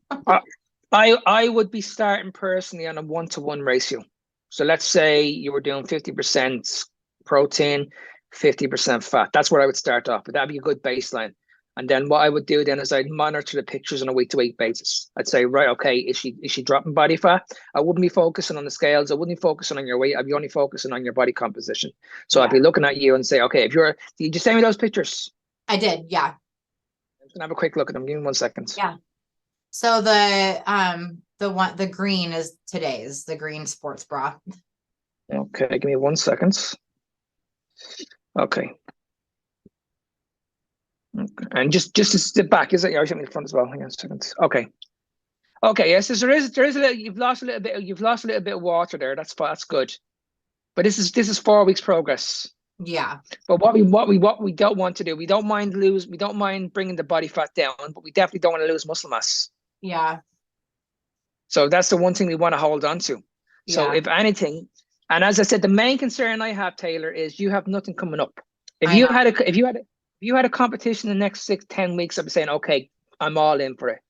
S2: I would be starting personally on a 1-to-1 ratio. So let's say you were doing 50% protein, 50% fat. That's where I would start off, but that'd be a good baseline. And then what I would do then is I'd monitor the pictures on a week-to-week basis. I'd say, right, okay, is she dropping body fat? I wouldn't be focusing on the scales. I wouldn't be focusing on your weight. I'd be only focusing on your body composition. So I'd be looking at you and say, okay, did you send me those pictures?
S3: I did, yeah.
S2: I'm gonna have a quick look at them. Give me 1 second.
S3: Yeah. So the green is today's, the green sports bra.
S2: Okay, give me 1 second. Okay. And just to step back, is it? I should be in front as well. Hang on a second. Okay. Yes, there is a little. You've lost a little bit of water there. That's good. But this is 4 weeks progress.
S3: Yeah.
S2: But what we don't want to do, we don't mind bringing the body fat down, but we definitely don't want to lose muscle mass.
S3: Yeah.
S2: So that's the one thing we want to hold on to. So if anything, and as I said, the main concern I have, Taylor, is you have nothing coming up. If you had a competition in the next 6-10 weeks, I'd be saying, okay, I'm all in for it.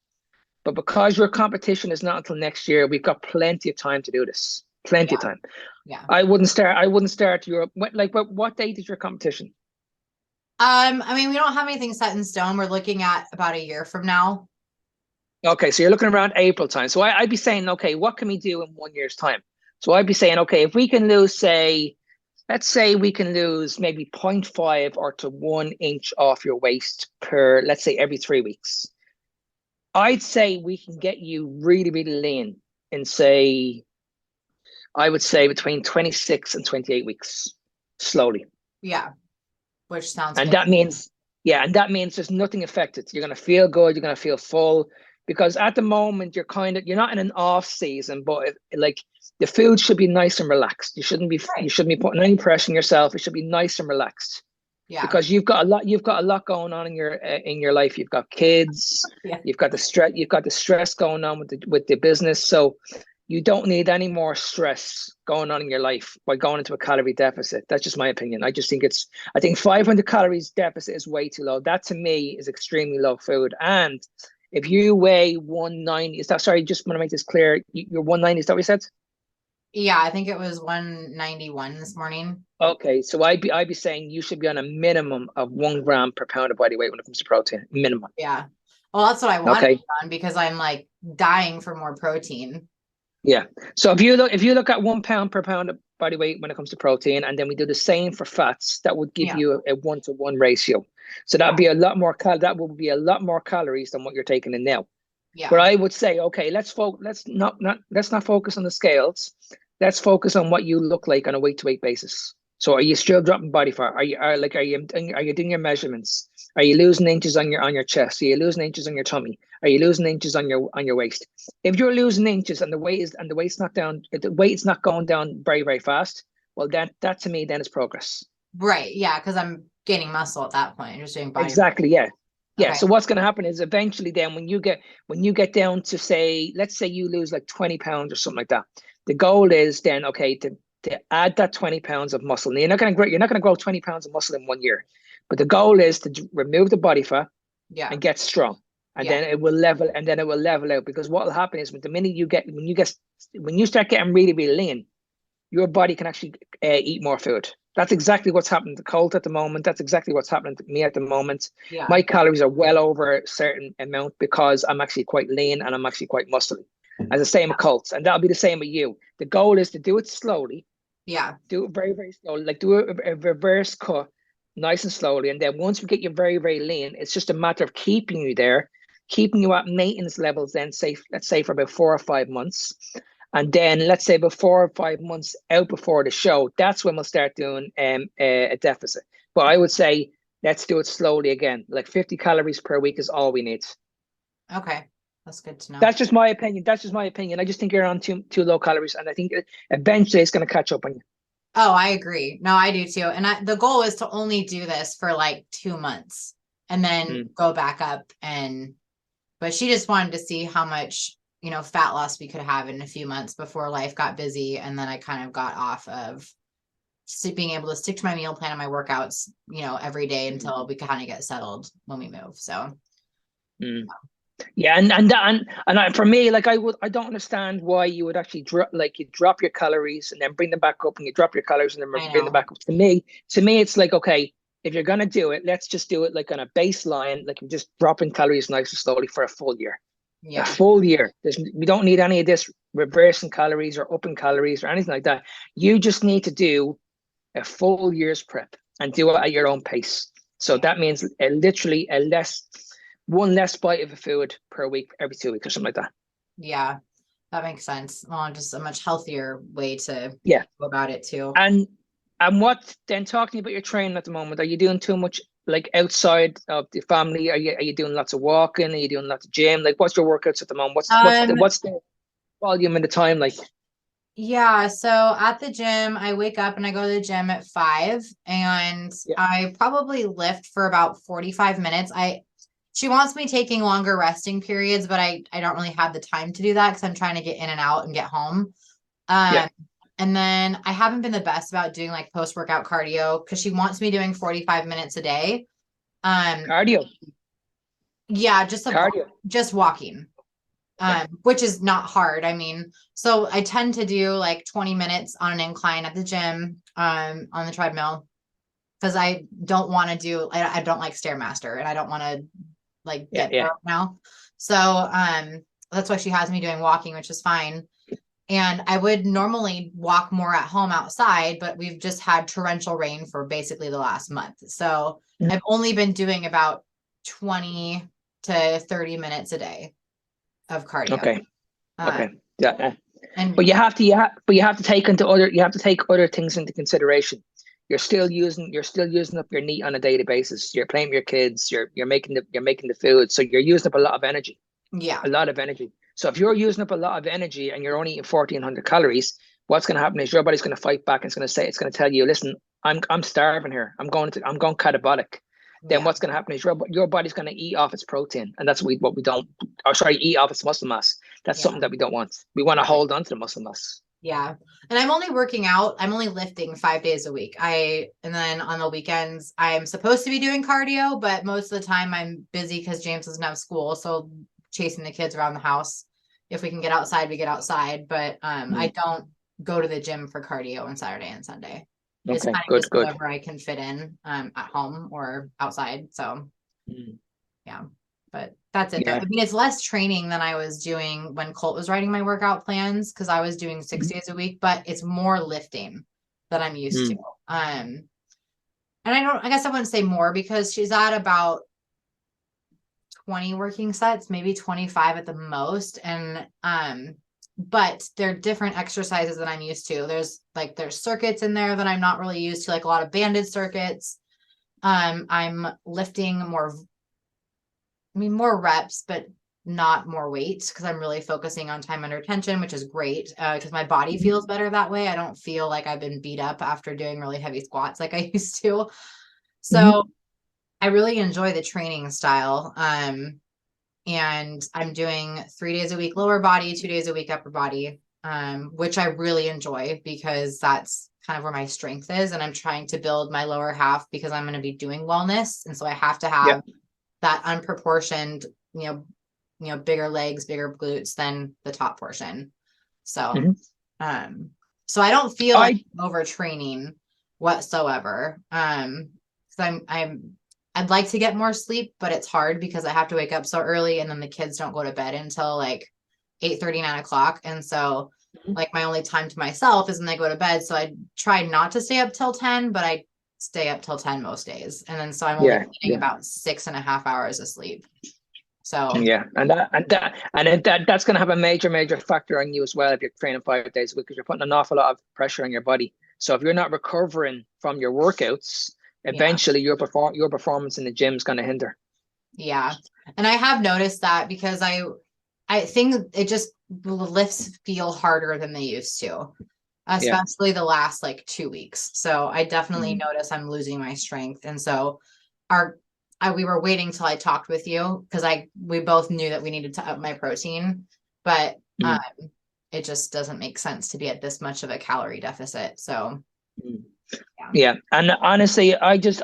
S2: But because your competition is not until next year, we've got plenty of time to do this. Plenty of time.
S3: Yeah.
S2: I wouldn't start your what date is your competition?
S3: We don't have anything set in stone. We're looking at about a year from now.
S2: Okay, so you're looking around April time. So I'd be saying, okay, what can we do in 1 year's time? So I'd be saying, okay, if we can lose, let's say we can lose maybe 0.5 or to 1 inch off your waist per, let's say, every 3 weeks. I'd say we can get you really, really lean in, I would say between 26 and 28 weeks, slowly.
S3: Yeah, which sounds
S2: and
S3: good.
S2: that means there's nothing affected. You're going to feel good. You're going to feel full, because at the moment you're not in an off season, but the food should be nice and relaxed. You shouldn't be putting any pressure on yourself. It should be nice and relaxed. Yeah. Because you've got a lot going on in your life. You've got kids. Yeah. You've got the stress going on with the business. So you don't need any more stress going on in your life by going into a calorie deficit. That's just my opinion. I think 500 calories deficit is way too low. That to me is extremely low food. And if you weigh 190, just want to make this clear. You're 190, is that what you said?
S3: Yeah, I think it was 191 this morning.
S2: Okay, so I'd be saying you should be on a minimum of 1 gram per pound of body weight when it comes to protein. Minimum.
S3: Yeah. Well, that's what I want to be on, because I'm dying for more protein.
S2: Yeah. So if you look at 1 pound per pound of body weight when it comes to protein, and then we do the same for fats, that would give you a 1-to-1 ratio. So that'd be a lot more that will be a lot more calories than what you're taking in now. Yeah. But I would say, okay, let's not focus on the scales. Let's focus on what you look like on a week-to-week basis. So are you still dropping body fat? Are you doing your measurements? Are you losing inches on your chest? Are you losing inches on your tummy? Are you losing inches on your waist? If you're losing inches and the weight's not going down very, very fast, well, that to me then is progress.
S3: Right. Yeah, because I'm gaining muscle at that point. I'm just doing body.
S2: Exactly. Yeah. Yeah. Okay. So what's going to happen is eventually then when you get down to let's say you lose 20 pounds or something like that, the goal is then, okay, to add that 20 pounds of muscle. Now, you're not going to grow 20 pounds of muscle in 1 year, but the goal is to remove the body fat and get strong. And then it will level out, because what will happen is when you start getting really, really lean, your body can actually eat more food. That's exactly what's happening to Colt at the moment. That's exactly what's happening to me at the moment. Yeah. My calories are well over a certain amount because I'm actually quite lean and I'm actually quite muscly. As the same with Colts, and that'll be the same with you. The goal is to do it slowly. Yeah. Do it very, very slowly. Do a reverse cut, nice and slowly. And then once we get you very, very lean, it's just a matter of keeping you there, keeping you at maintenance levels. Then let's say for about 4 or 5 months, and then let's say about 4 or 5 months out before the show, that's when we'll start doing a deficit. But I would say let's do it slowly again. 50 calories per week is all we need.
S3: Okay. That's good to know.
S2: That's just my opinion. I just think you're on too low calories, and I think eventually it's going to catch up on you.
S3: Oh, I agree. No, I do too. And the goal is to only do this for 2 months and then go back up. But she just wanted to see how much fat loss we could have in a few months before life got busy. And then I kind of got off of being able to stick to my meal plan and my workouts, every day until we kind of get settled when we move. So.
S2: Yeah, for me, like I don't understand why you would actually drop your calories and then bring them back up, and you drop your calories and then bring them back up. To me, it's like, okay, if you're gonna do it, let's just do it like on a baseline, like you're just dropping calories nice and slowly for a full year. Yeah. A full year. We don't need any of this reversing calories or upping calories or anything like that. You just need to do a full year's prep and do it at your own pace. So that means literally one less bite of a food per week, every 2 weeks or something like that.
S3: Yeah, that makes sense. Well, just a much healthier way to go about it too.
S2: And what then, talking about your training at the moment, are you doing too much like outside of the family? Are you doing lots of walking? Are you doing lots of gym? Like, what's your workouts at the moment? What's the volume and the time like?
S3: Yeah, so at the gym, I wake up and I go to the gym at 5, and I probably lift for about 45 minutes. She wants me taking longer resting periods, but I don't really have the time to do that because I'm trying to get in and out and get home. And then I haven't been the best about doing like post-workout cardio because she wants me doing 45 minutes a day.
S2: Cardio.
S3: Yeah, just walking. Which is not hard. I mean, so I tend to do like 20 minutes on an incline at the gym, on the treadmill, because I don't want to I don't like Stairmaster, and I don't want to get there now. So, that's why she has me doing walking, which is fine. And I would normally walk more at home outside, but we've just had torrential rain for basically the last month. So I've only been doing about 20 to 30 minutes a day of cardio.
S2: Okay. Yeah. But you have to take other things into consideration. You're still using up your NEAT on a daily basis. You're playing with your kids. You're making the food, so you're using up a lot of energy.
S3: Yeah,
S2: a lot of energy. So if you're using up a lot of energy and you're only eating 1,400 calories, what's going to happen is your body's going to fight back, and it's going to tell you, listen, I'm starving here. I'm going catabolic. Then what's going to happen is your body's going to eat off its protein, and that's what we don't. Or sorry, eat off its muscle mass. That's something that we don't want. We want to hold on to the muscle mass.
S3: Yeah. And I'm only working out. I'm only lifting 5 days a week. And then on the weekends, I'm supposed to be doing cardio, but most of the time I'm busy because James doesn't have school. So chasing the kids around the house. If we can get outside, we get outside. But I don't go to the gym for cardio on Saturday and Sunday. It's kind of just whatever I can fit in at home or outside. So yeah. But that's it. Yeah. I mean, it's less training than I was doing when Colt was writing my workout plans, because I was doing 6 days a week, but it's more lifting that I'm used to. And I guess I wouldn't say more, because she's at about 20 working sets, maybe 25 at the most. And but they're different exercises that I'm used to. There's circuits in there that I'm not really used to, like a lot of banded circuits. I'm lifting more reps, but not more weight, because I'm really focusing on time under tension, which is great, because my body feels better that way. I don't feel like I've been beat up after doing really heavy squats like I used to. So I really enjoy the training style. And I'm doing 3 days a week lower body, 2 days a week upper body, which I really enjoy, because that's kind of where my strength is. And I'm trying to build my lower half because I'm going to be doing wellness. And so I have to have that unproportioned, bigger legs, bigger glutes than the top portion. So, so I don't feel like I'm overtraining whatsoever. So I'd like to get more sleep, but it's hard because I have to wake up so early, and then the kids don't go to bed until like 8:30, 9 o'clock. And so like my only time to myself is when they go to bed. So I try not to stay up till 10, but I stay up till 10 most days. And then so I'm only getting about 6.5 hours of sleep. So that's going to have a major factor on you as well if you're training 5 days a week, because you're putting an awful lot of pressure on your body. So if you're not recovering from your workouts, eventually your performance in the gym is going to hinder. Yeah. And I have noticed that, because I think it just, lifts feel harder than they used to, especially the last like 2 weeks. So I definitely notice I'm losing my strength. And so we were waiting till I talked with you, because we both knew that we needed to up my protein. but it just doesn't make sense to be at this much of a calorie deficit. So
S2: yeah. And honestly, I just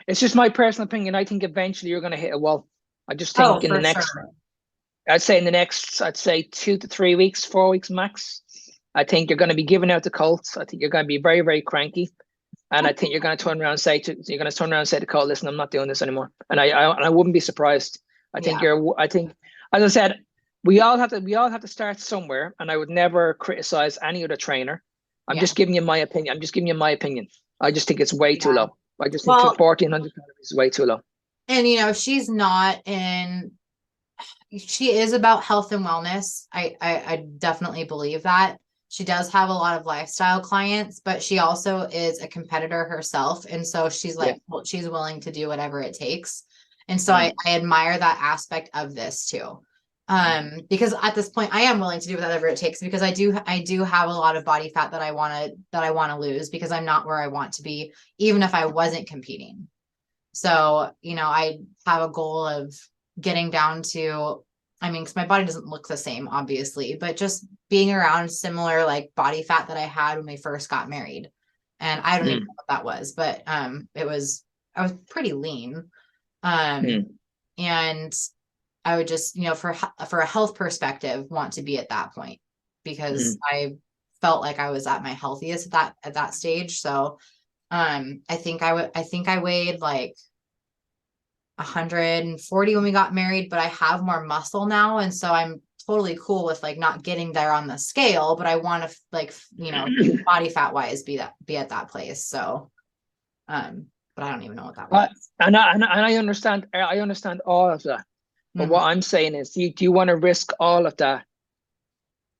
S2: it's just my personal opinion. I think eventually you're going to hit a wall. I just think in the next, I'd say 2 to 3 weeks, 4 weeks max. I think you're going to be giving out the colts. I think you're going to be very, very cranky. And I think you're going to turn around and say to the colt, listen, I'm not doing this anymore. And I wouldn't be surprised. I think, as I said, we all have to start somewhere, and I would never criticize any other trainer. I'm just giving you my opinion. I just think it's way too low. I just think 1,400 calories is way too low.
S3: And she is about health and wellness. I definitely believe that. She does have a lot of lifestyle clients, but she also is a competitor herself. And so she's like, well, she's willing to do whatever it takes. And so I admire that aspect of this too. Because at this point I am willing to do whatever it takes, because I do have a lot of body fat that I want to lose, because I'm not where I want to be, even if I wasn't competing. So, I have a goal of getting down to, because my body doesn't look the same, obviously, but just being around similar like body fat that I had when we first got married. And I don't even know what that was, but I was pretty lean. And I would just, for a health perspective, want to be at that point, because I felt like I was at my healthiest at that stage. So I think I weighed like 140 when we got married, but I have more muscle now. And so I'm totally cool with like not getting there on the scale, but I want to body fat wise be at that place. So, but I don't even know what that was.
S2: And I understand all of that. But what I'm saying is, do you want to risk all of that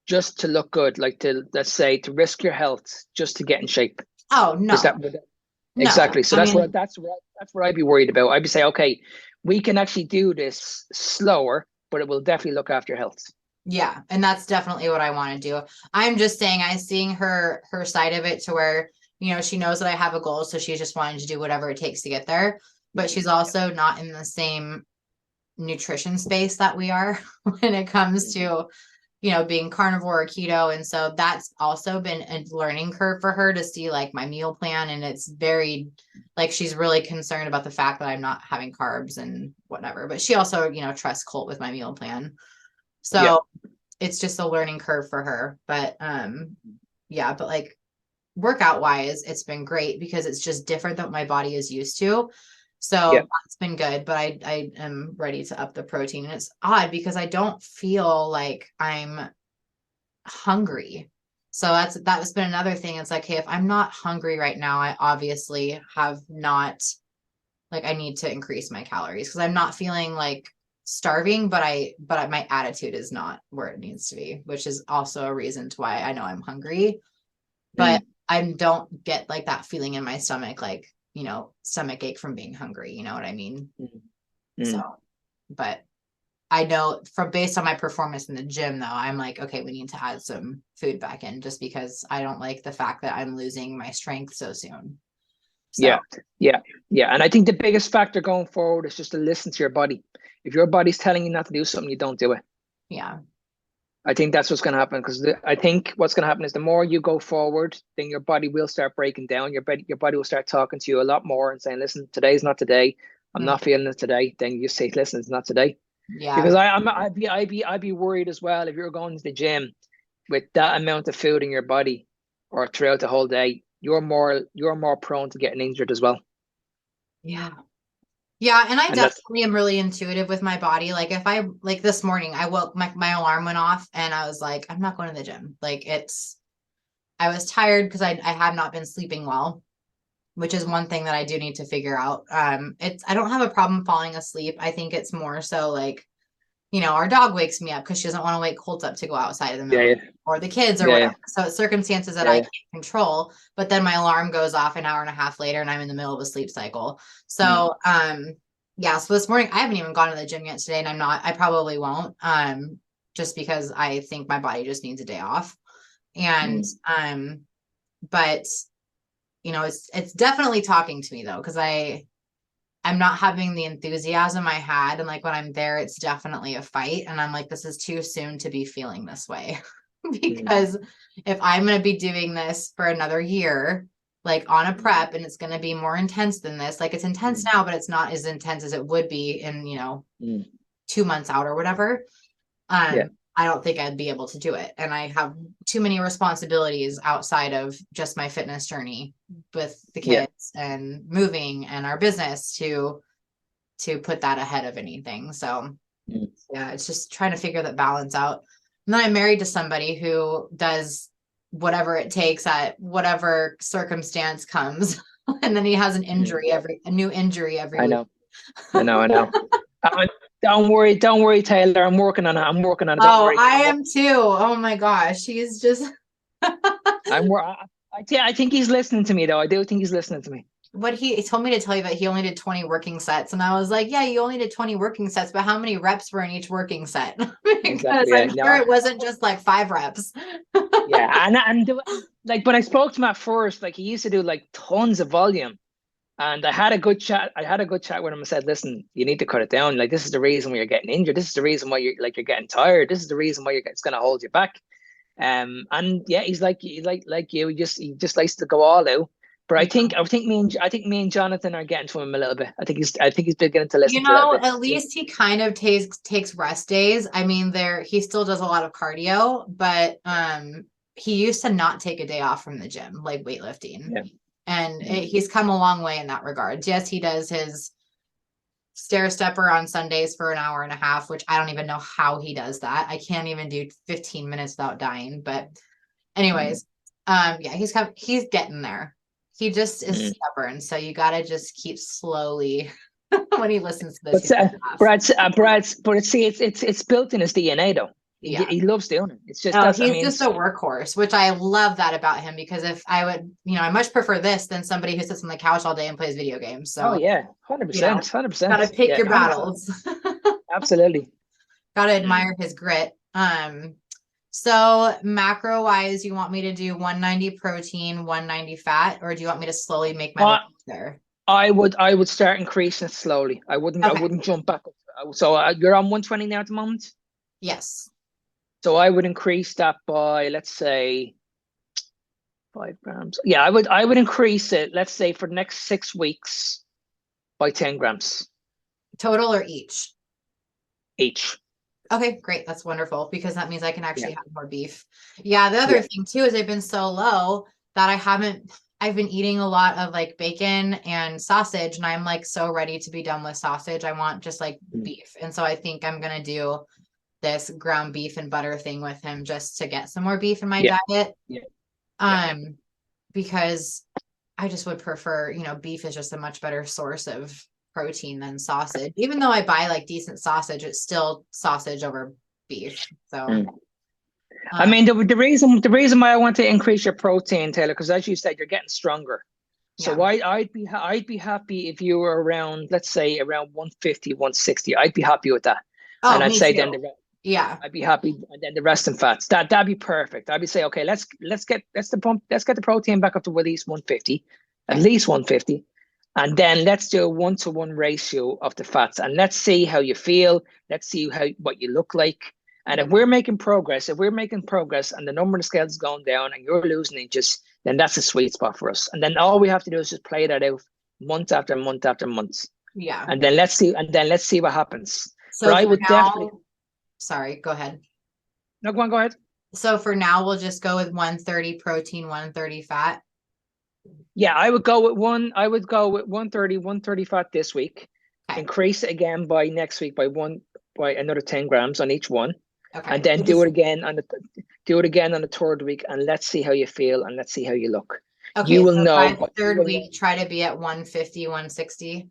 S2: just to look good? Like let's say to risk your health just to get in shape?
S3: Oh, no.
S2: Exactly. So that's what I'd be worried about. I'd be saying, okay, we can actually do this slower, but it will definitely look after your health.
S3: Yeah. And that's definitely what I want to do. I'm just saying, I'm seeing her side of it to where, she knows that I have a goal. So she's just wanting to do whatever it takes to get there. But she's also not in the same nutrition space that we are when it comes to, being carnivore or keto. And so that's also been a learning curve for her to see like my meal plan. And it's very like, she's really concerned about the fact that I'm not having carbs and whatever, but she also, trusts Colt with my meal plan. So it's just a learning curve for her. But but like workout wise, it's been great because it's just different than what my body is used to. So that's been good, but I am ready to up the protein. And it's odd because I don't feel like I'm hungry. So that's been another thing. It's like, hey, if I'm not hungry right now, I obviously have not, like, I need to increase my calories because I'm not feeling like starving, but my attitude is not where it needs to be, which is also a reason to why I know I'm hungry, but I don't get like that feeling in my stomach, like, stomach ache from being hungry. You know what I mean? So, but I know based on my performance in the gym though, I'm like, okay, we need to add some food back in just because I don't like the fact that I'm losing my strength so soon. So.
S2: Yeah. And I think the biggest factor going forward is just to listen to your body. If your body's telling you not to do something, you don't do it.
S3: Yeah.
S2: I think that's what's going to happen, because I think what's going to happen is the more you go forward, then your body will start breaking down. Your body will start talking to you a lot more and saying, listen, today's not today. I'm not feeling it today. Then you say, listen, it's not today.
S3: Yeah.
S2: Because I'd be worried as well if you're going to the gym with that amount of food in your body or throughout the whole day, you're more prone to getting injured as well.
S3: Yeah. Yeah. And I definitely am really intuitive with my body. Like if I, like this morning, I woke, my alarm went off and I was like, I'm not going to the gym. Like I was tired because I have not been sleeping well, which is one thing that I do need to figure out. I don't have a problem falling asleep. I think it's more so like, our dog wakes me up because she doesn't want to wake Colt up to go outside in the middle or the kids or whatever. So it's circumstances that I can't control, but then my alarm goes off an hour and a half later and I'm in the middle of a sleep cycle. So, so this morning I haven't even gone to the gym yet today, and I probably won't, just because I think my body just needs a day off. And, but it's definitely talking to me though. 'Cause I'm not having the enthusiasm I had. And like when I'm there, it's definitely a fight. And I'm like, this is too soon to be feeling this way. Because if I'm going to be doing this for another year, like on a prep, and it's going to be more intense than this, like it's intense now, but it's not as intense as it would be in, 2 months out or whatever. I don't think I'd be able to do it. And I have too many responsibilities outside of just my fitness journey with the kids and moving and our business to put that ahead of anything. So yeah, it's just trying to figure that balance out. And then I'm married to somebody who does whatever it takes at whatever circumstance comes. And then he has a new injury every week.
S2: I know. Don't worry, Taylor. I'm working on it.
S3: Oh, I am too. Oh my gosh. He's just
S2: I think he's listening to me though. I do think he's listening to me.
S3: What he told me to tell you that he only did 20 working sets. And I was like, yeah, you only did 20 working sets, but how many reps were in each working set? Because I'm sure it wasn't just like 5 reps.
S2: and like when I spoke to him at first, like he used to do like tons of volume. And I had a good chat. with him and said, listen, you need to cut it down. Like, this is the reason why you're getting injured. This is the reason why you're getting tired. This is the reason why it's going to hold you back. And yeah, he's like you. He just likes to go all out. But I think me and Jonathan are getting to him a little bit. I think he's beginning to listen.
S3: At least he kind of takes rest days. I mean, he still does a lot of cardio, but he used to not take a day off from the gym, like weightlifting. Yeah. And he's come a long way in that regard. Yes, he does his stair stepper on Sundays for an hour and a half, which I don't even know how he does that. I can't even do 15 minutes without dying. But anyways, he's getting there. He just is stubborn. So you got to just keep slowly when he listens to this.
S2: But see, it's built in his DNA though. He loves doing it. It's just
S3: he's just a workhorse, which I love that about him, because if I would, I much prefer this than somebody who sits on the couch all day and plays video games. So
S2: 100%.
S3: Gotta pick your battles.
S2: Absolutely.
S3: Gotta admire his grit. So macro wise, you want me to do 190 protein, 190 fat, or do you want me to slowly make my way there?
S2: I would start increasing it slowly. I wouldn't jump back up. So you're on 120 now at the moment?
S3: Yes.
S2: So I would increase that by, let's say, 5 grams. Yeah, I would increase it, let's say, for the next 6 weeks by 10 grams.
S3: Total or each?
S2: Each.
S3: Okay, great. That's wonderful, because that means I can actually have more beef. Yeah, the other thing too is I've been so low that I've been eating a lot of like bacon and sausage, and I'm like so ready to be done with sausage. I want just like beef. And so I think I'm going to do this ground beef and butter thing with him just to get some more beef in my diet. Because I just would prefer, beef is just a much better source of protein than sausage. Even though I buy like decent sausage, it's still sausage over beef. So
S2: I mean, the reason why I want to increase your protein, Taylor, because as you said, you're getting stronger. So I'd be happy if you were around, let's say around 150, 160. I'd be happy with that. And I'd say then I'd be happy, and then the rest in fats. That'd be perfect. I'd be say, okay, let's get the protein back up to at least 150, and then let's do a 1-to-1 ratio of the fats, and let's see how you feel. Let's see what you look like. And if we're making progress, and the number of the scales is going down, and you're losing inches, then that's a sweet spot for us. And then all we have to do is just play that out month after month after month.
S3: Yeah.
S2: And then let's see what happens.
S3: So but I would definitely. Sorry, go ahead.
S2: No, go ahead.
S3: So for now, we'll just go with 130 protein, 130 fat.
S2: Yeah, I would go with 130 fat this week. Okay. Increase it again by next week by another 10 grams on each one. Okay. And then do it again on the third week, and let's see how you feel, and let's see how you look.
S3: Okay, you will know. By the third week, try to be at 150, 160.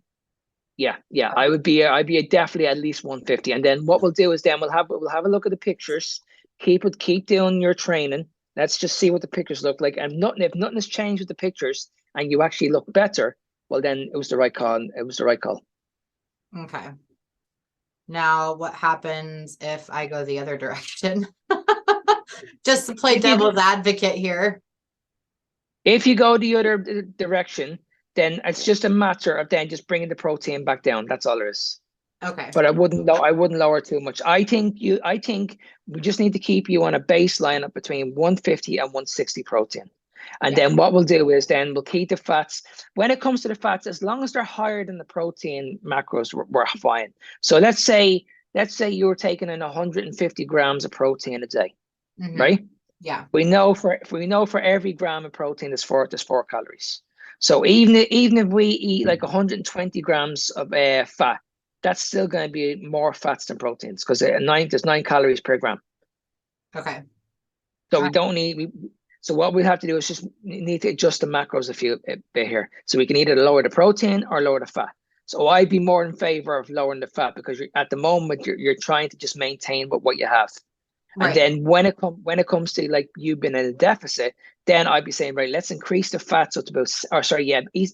S2: Yeah. I'd be definitely at least 150. And then what we'll do is then we'll have a look at the pictures. Keep doing your training. Let's just see what the pictures look like. And if nothing has changed with the pictures and you actually look better, well then it was the right call.
S3: Okay. Now what happens if I go the other direction? Just to play devil's advocate here.
S2: If you go the other direction, then it's just a matter of then just bringing the protein back down. That's all there is.
S3: Okay.
S2: But I wouldn't lower too much. I think we just need to keep you on a baseline of between 150 and 160 protein. And then what we'll do is then we'll keep the fats. When it comes to the fats, as long as they're higher than the protein macros, we're fine. So let's say you're taking in 150 grams of protein a day, right?
S3: Yeah.
S2: We know for every gram of protein there's 4 calories. So even if we eat like 120 grams of fat, that's still going to be more fats than proteins, because there's 9 calories per gram.
S3: Okay.
S2: So so what we have to do is just need to adjust the macros a bit here. So we can either lower the protein or lower the fat. So I'd be more in favor of lowering the fat, because at the moment you're trying to just maintain what you have. Right. And then when it comes to like you being in a deficit, then I'd be saying, right, let's increase the fats up to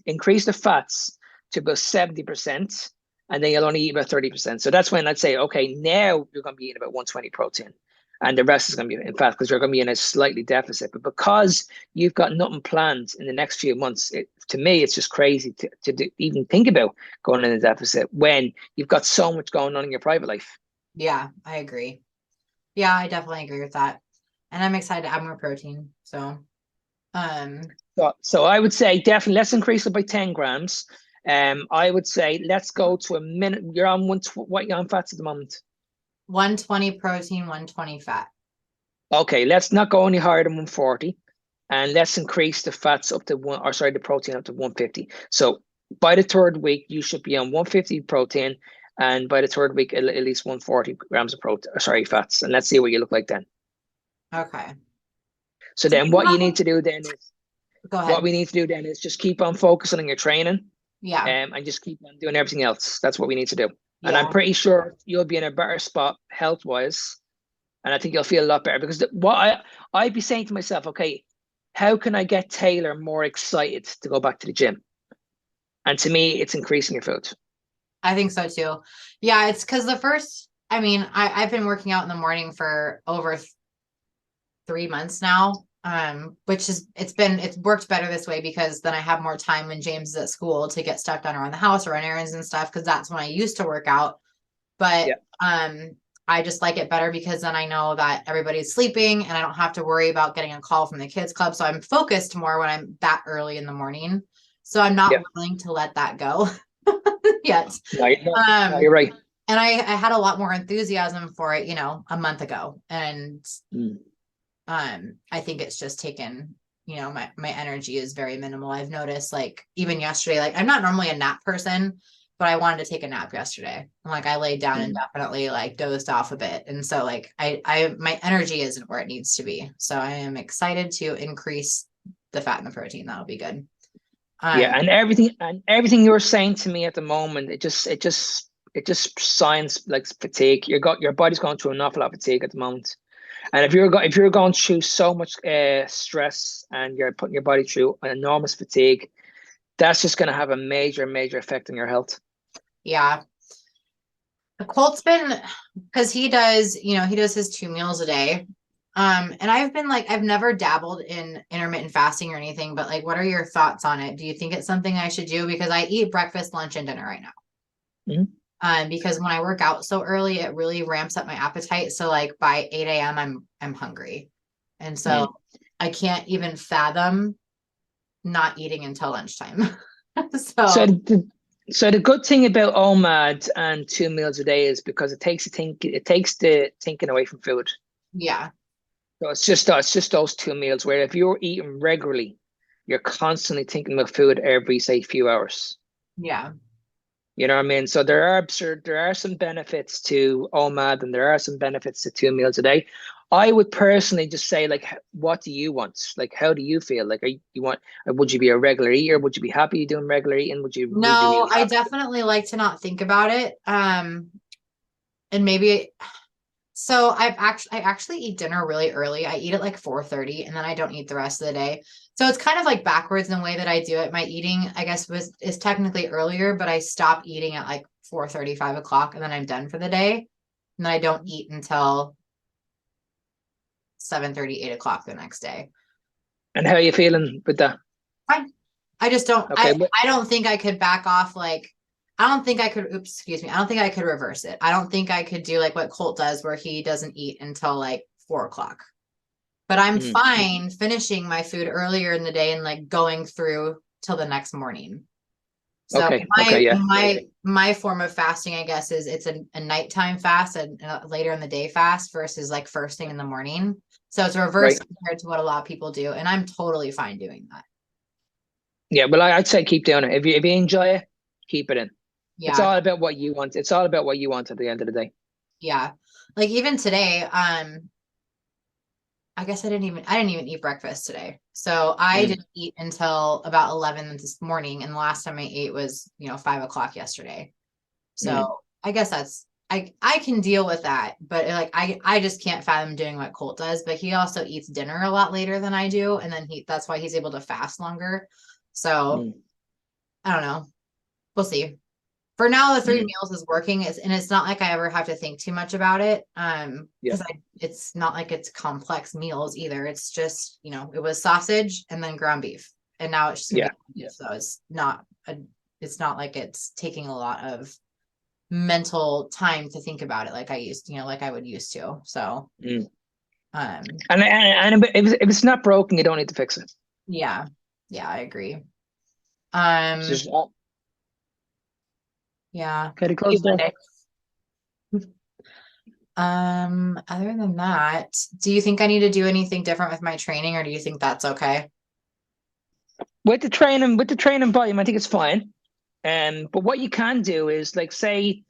S2: increase the fats to about 70%, and then you'll only eat about 30%. So that's when I'd say, okay, now you're going to be eating about 120 protein, and the rest is going to be in fat, because you're going to be in a slightly deficit. But because you've got nothing planned in the next few months, to me, it's just crazy to even think about going in a deficit when you've got so much going on in your private life.
S3: Yeah, I agree. Yeah, I definitely agree with that. And I'm excited to add more protein. So
S2: I would say definitely let's increase it by 10 grams. I would say let's go to a minute. You're on what you're on fats at the moment?
S3: 120 protein, 120 fat.
S2: Okay, let's not go any higher than 140, and let's increase the fats up to the protein up to 150. So by the 3rd week, you should be on 150 protein, and by the 3rd week, at least 140 grams of fats. And let's see what you look like then.
S3: Okay.
S2: So then what you need to do then is,
S3: go ahead.
S2: What we need to do then is just keep on focusing on your training.
S3: Yeah.
S2: And just keep on doing everything else. That's what we need to do.
S3: Yeah.
S2: And I'm pretty sure you'll be in a better spot health-wise. And I think you'll feel a lot better, because I'd be saying to myself, okay, how can I get Taylor more excited to go back to the gym? And to me, it's increasing your food. I
S3: think so too. Yeah, it's because I've been working out in the morning for over 3 months now. Which is it's worked better this way, because then I have more time when James is at school to get stuff done around the house or run errands and stuff, because that's when I used to work out. But I just like it better, because then I know that everybody's sleeping and I don't have to worry about getting a call from the kids club. So I'm focused more when I'm that early in the morning. So I'm not willing to let that go yet.
S2: No, you're right.
S3: And I had a lot more enthusiasm for it, a month ago. And I think it's just taken, my energy is very minimal. I've noticed, like, even yesterday, like, I'm not normally a nap person, but I wanted to take a nap yesterday. And like, I laid down and definitely like dozed off a bit. And so like, my energy isn't where it needs to be. So I am excited to increase the fat and the protein. That'll be good.
S2: And everything you're saying to me at the moment, it just signs like fatigue. Your body's going through an awful lot of fatigue at the moment. And if you're going through so much stress, and you're putting your body through an enormous fatigue, that's just going to have a major effect on your health.
S3: Yeah. Colt's been, because he does his 2 meals a day. And I've never dabbled in intermittent fasting or anything, but like, what are your thoughts on it? Do you think it's something I should do? Because I eat breakfast, lunch, and dinner right now. Because when I work out so early, it really ramps up my appetite. So like by 8 a.m. I'm hungry. And so I can't even fathom not eating until lunchtime. So the good thing about OMAD and 2 meals a day is because it takes the thinking away from food. Yeah.
S2: So it's just those 2 meals, where if you're eating regularly, you're constantly thinking about food every, say, few hours.
S3: Yeah.
S2: You know what I mean? So there are some benefits to OMAD, and there are some benefits to 2 meals a day. I would personally just say, like, what do you want? Like, how do you feel? Like, would you be a regular eater? Would you be happy doing regular eating?
S3: No, I definitely like to not think about it. And maybe, so I actually eat dinner really early. I eat at like 4:30, and then I don't eat the rest of the day. So it's kind of like backwards in the way that I do it. My eating, I guess, is technically earlier, but I stop eating at like 4:30, 5 o'clock, and then I'm done for the day. And then I don't eat until 7:30, 8 o'clock the next day.
S2: And how are you feeling with that?
S3: Fine. I just don't,
S2: Okay,
S3: I don't think I could back off. Like, I don't think I could, I don't think I could reverse it. I don't think I could do like what Colt does where he doesn't eat until like 4 o'clock. But I'm fine finishing my food earlier in the day and like going through till the next morning. So my form of fasting, I guess, is it's a nighttime fast and later in the day fast versus like first thing in the morning. So it's reverse compared to what a lot of people do. And I'm totally fine doing that.
S2: Yeah, well, I'd say keep doing it. If you enjoy it, keep it in.
S3: Yeah.
S2: It's all about what you want. It's all about what you want at the end of the day.
S3: Yeah. Like even today, I guess I didn't even eat breakfast today. So I didn't eat until about 11 this morning. And the last time I ate was, 5 o'clock yesterday. So I guess I can deal with that, but like, I just can't fathom doing what Colt does, but he also eats dinner a lot later than I do. And then that's why he's able to fast longer. So I don't know. We'll see. For now, the 3 meals is working, and it's not like I ever have to think too much about it. Because it's not like it's complex meals either. It's just, it was sausage and then ground beef, and now it's just beef. So it's not like it's taking a lot of mental time to think about it like I would used to. So,
S2: and if it's not broken, you don't need to fix it.
S3: Yeah, I agree. Yeah.
S2: Pretty close there.
S3: Other than that, do you think I need to do anything different with my training, or do you think that's okay?
S2: With the training volume, I think it's fine. But what you can do is like say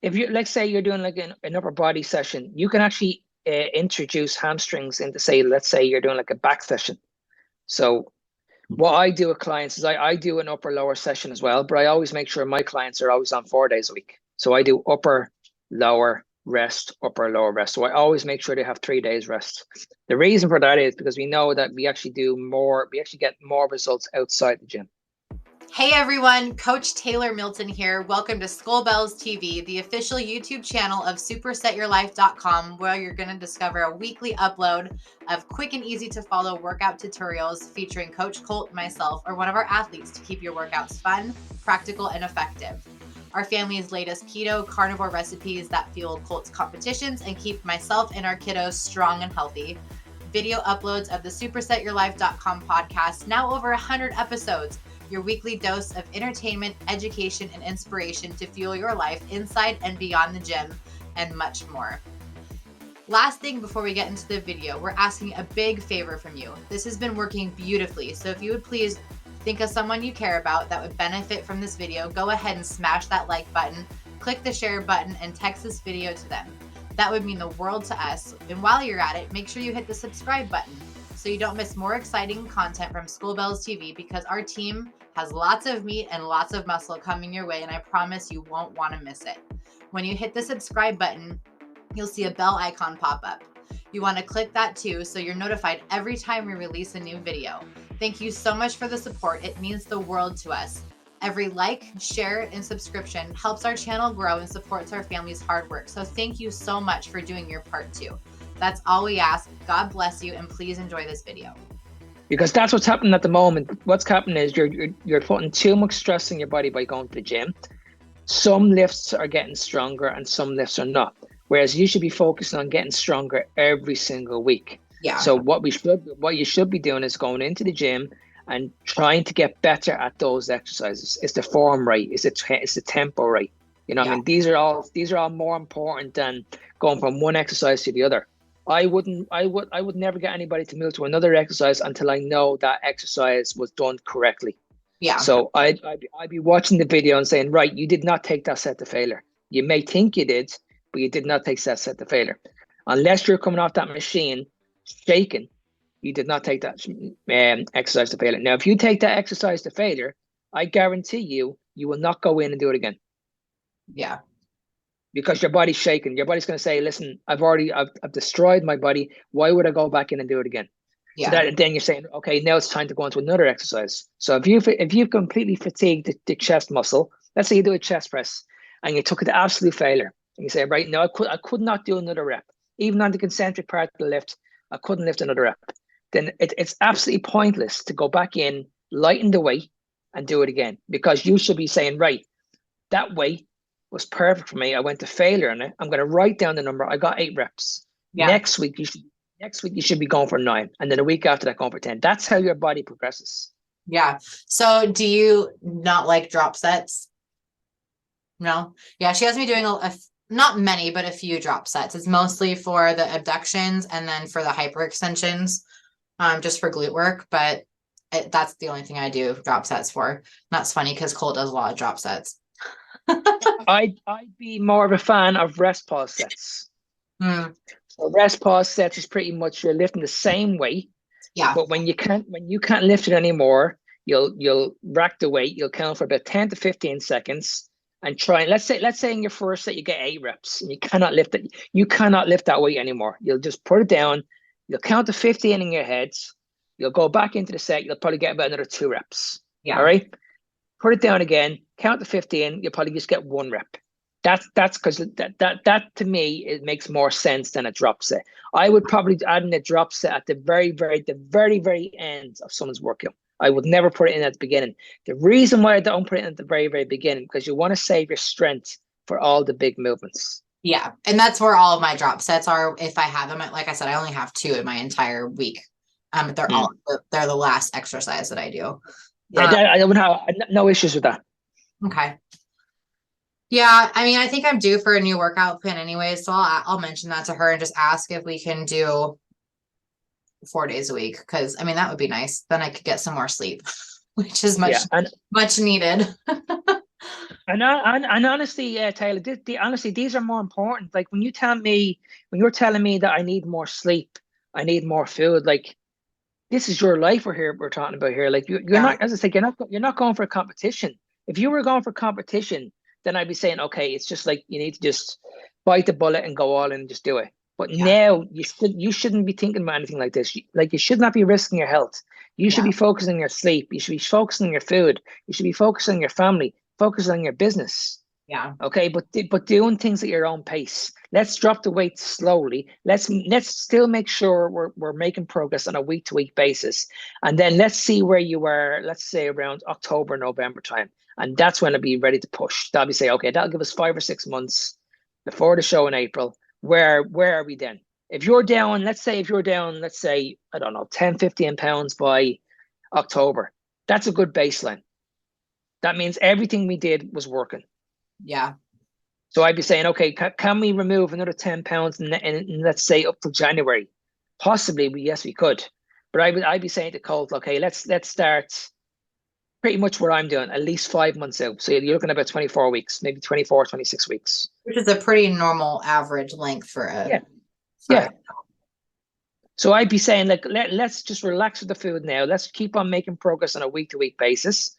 S2: you're doing like an upper body session, you can actually introduce hamstrings into let's say you're doing like a back session. So what I do with clients is I do an upper lower session as well, but I always make sure my clients are always on 4 days a week. So I do upper, lower, rest, upper, lower, rest. So I always make sure they have 3 days rest. The reason for that is because we know that we actually get more results outside the gym.
S3: Hey everyone, Coach Taylor Milton here. Welcome to Skullbellz TV, the official YouTube channel of supersetyourlife.com, where you're going to discover a weekly upload of quick and easy to follow workout tutorials featuring Coach Colt, myself, or one of our athletes to keep your workouts fun, practical, and effective. Our family's latest keto carnivore recipes that fuel Colt's competitions and keep myself and our kiddos strong and healthy. Video uploads of the supersetyourlife.com podcast, now over 100 episodes. Your weekly dose of entertainment, education, and inspiration to fuel your life inside and beyond the gym, and much more. Last thing before we get into the video, we're asking a big favor from you. This has been working beautifully, so if you would please think of someone you care about that would benefit from this video, go ahead and smash that like button, click the share button, and text this video to them. That would mean the world to us. And while you're at it, make sure you hit the subscribe button so you don't miss more exciting content from Skullbellz TV, because our team has lots of meat and lots of muscle coming your way, and I promise you won't want to miss it. When you hit the subscribe button, you'll see a bell icon pop up. You want to click that too, so you're notified every time we release a new video. Thank you so much for the support. It means the world to us. Every like, share, and subscription helps our channel grow and supports our family's hard work. So thank you so much for doing your part too. That's all we ask. God bless you, and please enjoy this video.
S2: Because that's what's happening at the moment. What's happening is you're putting too much stress on your body by going to the gym. Some lifts are getting stronger and some lifts are not. Whereas you should be focusing on getting stronger every single week.
S3: Yeah.
S2: So what you should be doing is going into the gym and trying to get better at those exercises. Is the form right? Is the tempo right? You know, I mean, these are all more important than going from one exercise to the other. I would never get anybody to move to another exercise until I know that exercise was done correctly.
S3: Yeah.
S2: So I'd be watching the video and saying, right, you did not take that set to failure. You may think you did, but you did not take that set to failure. Unless you're coming off that machine shaking, you did not take that exercise to failure. Now, if you take that exercise to failure, I guarantee you will not go in and do it again.
S3: Yeah.
S2: Because your body's shaking. Your body's going to say, listen, I've destroyed my body. Why would I go back in and do it again?
S3: Yeah.
S2: So then you're saying, okay, now it's time to go into another exercise. So if you've completely fatigued the chest muscle, let's say you do a chest press and you took it to absolute failure, and you say, right, now I could not do another rep. Even on the concentric part of the lift, I couldn't lift another rep. Then it's absolutely pointless to go back in, lighten the weight, and do it again, because you should be saying, right, that weight was perfect for me. I went to failure on it. I'm going to write down the number. I got 8 reps.
S3: Yeah.
S2: Next week you should be going for 9, and then a week after that going for 10. That's how your body progresses.
S3: Yeah. So do you not like drop sets? No. Yeah, she has me doing not many, but a few drop sets. It's mostly for the abductions and then for the hyperextensions, just for glute work. But that's the only thing I do drop sets for. And that's funny because Cole does a lot of drop sets.
S2: I'd be more of a fan of rest pause sets. So rest pause sets is pretty much you're lifting the same weight.
S3: Yeah.
S2: But when you can't lift it anymore, you'll rack the weight. You'll count for about 10 to 15 seconds. And try, let's say in your first set you get 8 reps and you cannot lift it. You cannot lift that weight anymore. You'll just put it down. You'll count to 15 in your heads. You'll go back into the set. You'll probably get about another 2 reps.
S3: Yeah.
S2: All right. Put it down again. Count to 15. You'll probably just get 1 rep. That's because that to me it makes more sense than a drop set. I would probably add in a drop set at the very end of someone's workout. I would never put it in at the beginning. The reason why I don't put it in at the very beginning, because you want to save your strength for all the big movements.
S3: Yeah. And that's where all of my drop sets are. If I have them, like I said, I only have 2 in my entire week. They're the last exercise that I do.
S2: Yeah, I don't have no issues with that.
S3: Okay. Yeah. I mean, I think I'm due for a new workout plan anyway. So I'll mention that to her and just ask if we can do 4 days a week, because I mean that would be nice. Then I could get some more sleep, which is much needed.
S2: and honestly, Taylor, honestly, these are more important. Like when you're telling me that I need more sleep, I need more food, like this is your life we're talking about here. Like you're not, as I said, you're not going for a competition. If you were going for competition, then I'd be saying, okay, it's just like you need to just bite the bullet and go all in and just do it. But now you shouldn't be thinking about anything like this. Like you should not be risking your health. You should be focusing on your sleep. You should be focusing on your food. You should be focusing on your family, focusing on your business.
S3: Yeah.
S2: Okay. But doing things at your own pace. Let's drop the weight slowly. Let's still make sure we're making progress on a week-to-week basis. And then let's see where you are, let's say around October, November time. And that's when I'll be ready to push. That'll be say, okay, that'll give us 5 or 6 months before the show in April. Where are we then? If you're down, let's say, I don't know, 10, 15 pounds by October, that's a good baseline. That means everything we did was working.
S3: Yeah.
S2: So I'd be saying, okay, can we remove another 10 pounds in let's say up to January? Possibly, yes, we could. But I'd be saying to Colt, okay, let's start pretty much what I'm doing, at least 5 months out. So you're looking at about 24 weeks, maybe 24, 26 weeks.
S3: Which is a pretty normal average length for a...
S2: Yeah. So I'd be saying, like, let's just relax with the food now. Let's keep on making progress on a week-to-week basis.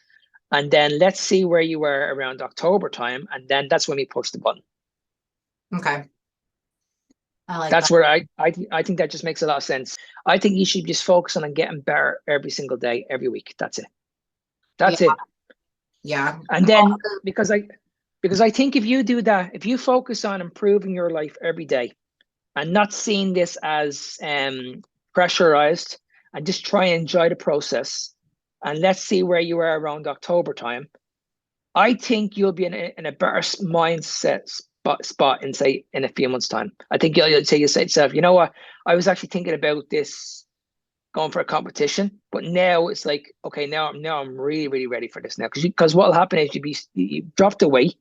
S2: And then let's see where you were around October time. And then that's when we push the button.
S3: Okay.
S2: That's where I think that just makes a lot of sense. I think you should just focus on getting better every single day, every week. That's it. That's it.
S3: Yeah.
S2: And then because I think if you do that, if you focus on improving your life every day and not seeing this as pressurized, and just try and enjoy the process, and let's see where you are around October time, I think you'll be in a better mindset spot in a few months time. I think you'll say to yourself, you know what, I was actually thinking about this going for a competition, but now it's like, okay, now I'm really, really ready for this now. Because what will happen is you've dropped the weight,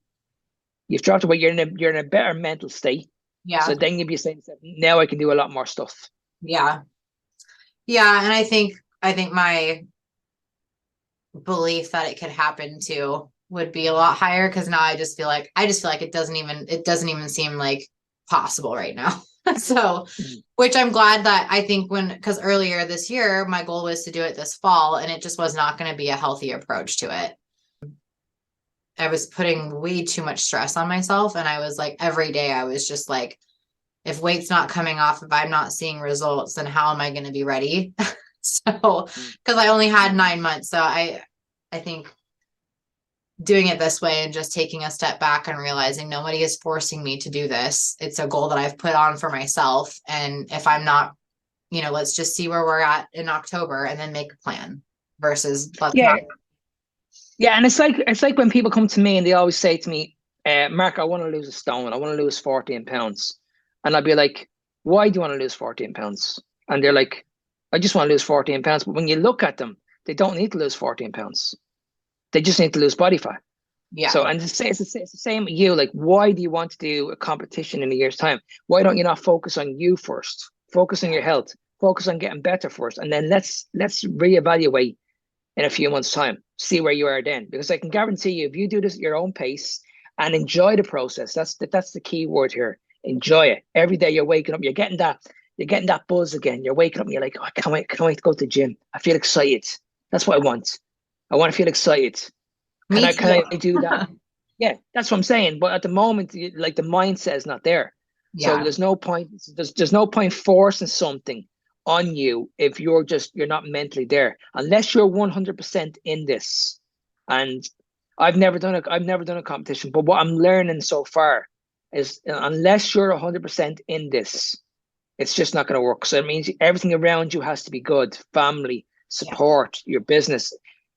S2: you're in a better mental state.
S3: Yeah.
S2: So then you'll be saying, now I can do a lot more stuff.
S3: Yeah. Yeah. And I think my belief that it could happen too would be a lot higher, because now I just feel like it doesn't even seem like possible right now. So, which I'm glad that I think because earlier this year, my goal was to do it this fall, and it just was not going to be a healthy approach to it. I was putting way too much stress on myself. And I was like, every day I was just like, if weight's not coming off, if I'm not seeing results, then how am I going to be ready? So, because I only had 9 months. So I think doing it this way and just taking a step back and realizing nobody is forcing me to do this. It's a goal that I've put on for myself. And if I'm not, let's just see where we're at in October and then make a plan versus let's not.
S2: Yeah, and it's like when people come to me and they always say to me, Mark, I want to lose a stone. I want to lose 14 pounds. And I'd be like, why do you want to lose 14 pounds? And they're like, I just want to lose 14 pounds. But when you look at them, they don't need to lose 14 pounds. They just need to lose body fat.
S3: Yeah.
S2: So, and it's the same with you. Like, why do you want to do a competition in a year's time? Why don't you not focus on you first? Focus on your health. Focus on getting better first. And then let's reevaluate in a few months' time, see where you are then. Because I can guarantee you, if you do this at your own pace and enjoy the process, that's the key word here. Enjoy it. Every day you're waking up, you're getting that buzz again. You're waking up and you're like, oh, I can't wait to go to the gym. I feel excited. That's what I want. I want to feel excited. Can I do that? Yeah, that's what I'm saying. But at the moment, like the mindset is not there. Yeah. So there's no point. There's no point forcing something on you if you're not mentally there, unless you're 100% in this. And I've never done a competition, but what I'm learning so far is unless you're 100% in this, it's just not going to work. So it means everything around you has to be good: family, support, your business,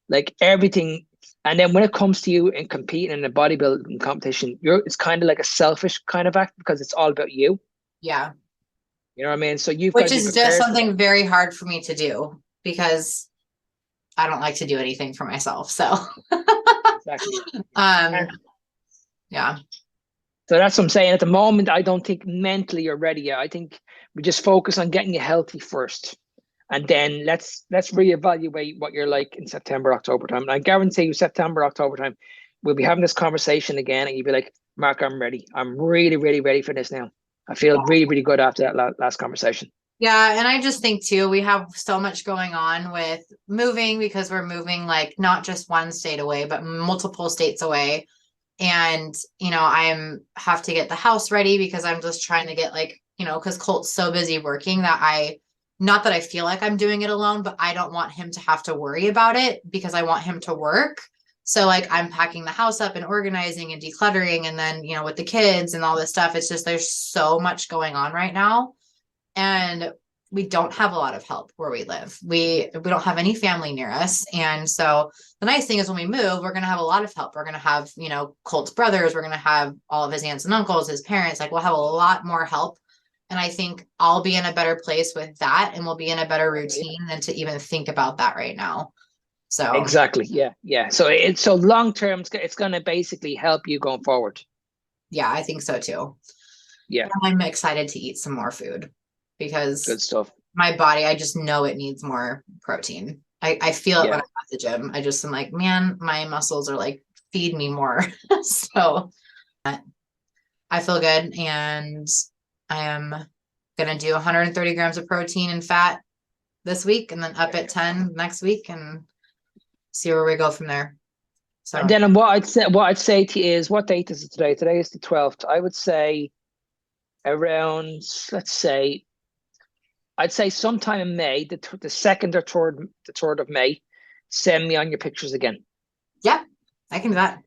S2: like everything. And then when it comes to you and competing in a bodybuilding competition, it's kind of like a selfish kind of act because it's all about you.
S3: Yeah.
S2: You know what I mean? So
S3: which is just something very hard for me to do because I don't like to do anything for myself. So
S2: exactly.
S3: Yeah.
S2: So that's what I'm saying. At the moment, I don't think mentally you're ready yet. I think we just focus on getting you healthy first. And then let's reevaluate what you're like in September, October time. And I guarantee you September, October time, we'll be having this conversation again and you'll be like, Mark, I'm ready. I'm really, really ready for this now. I feel really, really good after that last conversation.
S3: Yeah. And I just think too, we have so much going on with moving because we're moving like not just one state away, but multiple states away. And, I have to get the house ready because I'm just trying to get because Colt's so busy working that not that I feel like I'm doing it alone, but I don't want him to have to worry about it because I want him to work. So I'm packing the house up and organizing and decluttering. And then, with the kids and all this stuff, it's just, there's so much going on right now. And we don't have a lot of help where we live. We don't have any family near us. And so the nice thing is when we move, we're going to have a lot of help. We're going to have, Colt's brothers. We're going to have all of his aunts and uncles, his parents, we'll have a lot more help. And I think I'll be in a better place with that. And we'll be in a better routine than to even think about that right now. So
S2: exactly. Yeah. So long term, it's going to basically help you going forward.
S3: Yeah, I think so too.
S2: Yeah.
S3: And I'm excited to eat some more food because
S2: good stuff.
S3: My body, I just know it needs more protein. I feel it when I'm at the gym. I'm like, man, my muscles are like, feed me more. So I feel good. And I am going to do 130 grams of protein and fat this week and then up at 10 next week and see where we go from there. So,
S2: and then what I'd say to you is, what date is it today? Today is the 12th. I would say around, I'd say sometime in May, the 2nd or 3rd of May, send me on your pictures again.
S3: Yeah, I can do that.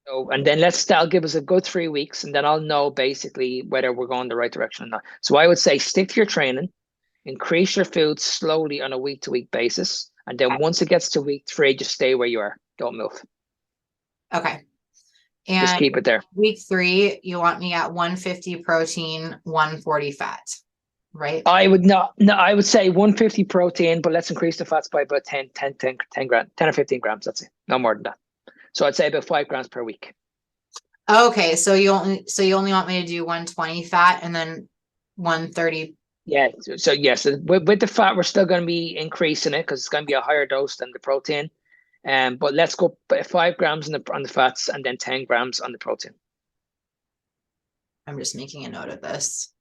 S2: So, and then that'll give us a good 3 weeks, and then I'll know basically whether we're going the right direction or not. So I would say stick to your training, increase your food slowly on a week-to-week basis, and then once it gets to week 3, just stay where you are. Don't move.
S3: Okay. And
S2: just keep it there.
S3: Week 3, you want me at 150 protein, 140 fat, right?
S2: I would not. No, I would say 150 protein, but let's increase the fats by about 10 or 15 grams. That's it. No more than that. So I'd say about 5 grams per week.
S3: Okay. So you only want me to do 120 fat and then 130.
S2: Yeah. So yes, with the fat, we're still going to be increasing it because it's going to be a higher dose than the protein. But let's go 5 grams on the fats and then 10 grams on the protein.
S3: I'm just making a note of this,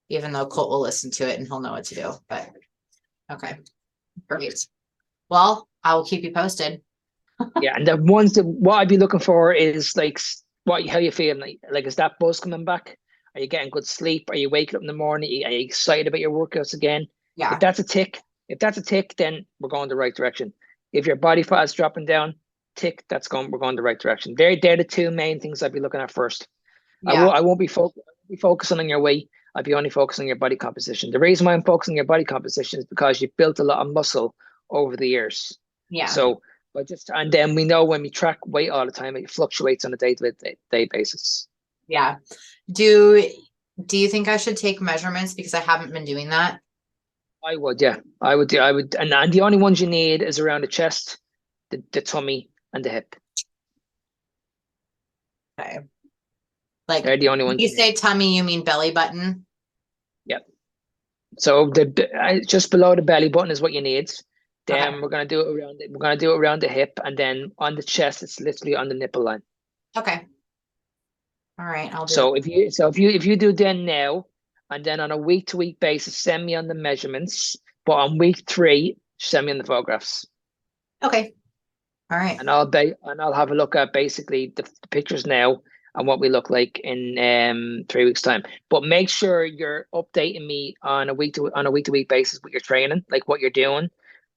S3: even though Colt will listen to it and he'll know what to do. But okay, great. Well, I will keep you posted.
S2: Yeah, and the ones what I'd be looking for is how you feeling? Like is that buzz coming back? Are you getting good sleep? Are you waking up in the morning? Are you excited about your workouts again?
S3: Yeah.
S2: If that's a tick, then we're going the right direction. If your body fat is dropping down, tick, we're going the right direction. They're the 2 main things I'd be looking at first. Yeah. I won't be focusing on your weight. I'd be only focusing on your body composition. The reason why I'm focusing on your body composition is because you've built a lot of muscle over the years.
S3: Yeah.
S2: So And then we know when we track weight all the time, it fluctuates on a day-to-day basis.
S3: Yeah. Do you think I should take measurements, because I haven't been doing that?
S2: I would, yeah. I would. And the only ones you need is around the chest, the tummy, and the hip.
S3: Okay. Like,
S2: they're the only ones.
S3: When you say tummy, you mean belly button?
S2: Yep. So just below the belly button is what you need. Then
S3: Okay.
S2: we're gonna do it around the hip, and then on the chest, it's literally on the nipple line.
S3: Okay. All right, I'll do
S2: So
S3: it.
S2: if you do then now, and then on a week-to-week basis, send me on the measurements. But on week 3, send me on the photographs.
S3: Okay. All right.
S2: And I'll have a look at basically the pictures now and what we look like in 3 weeks' time. But make sure you're updating me on a week-to-week basis with your training, like what you're doing.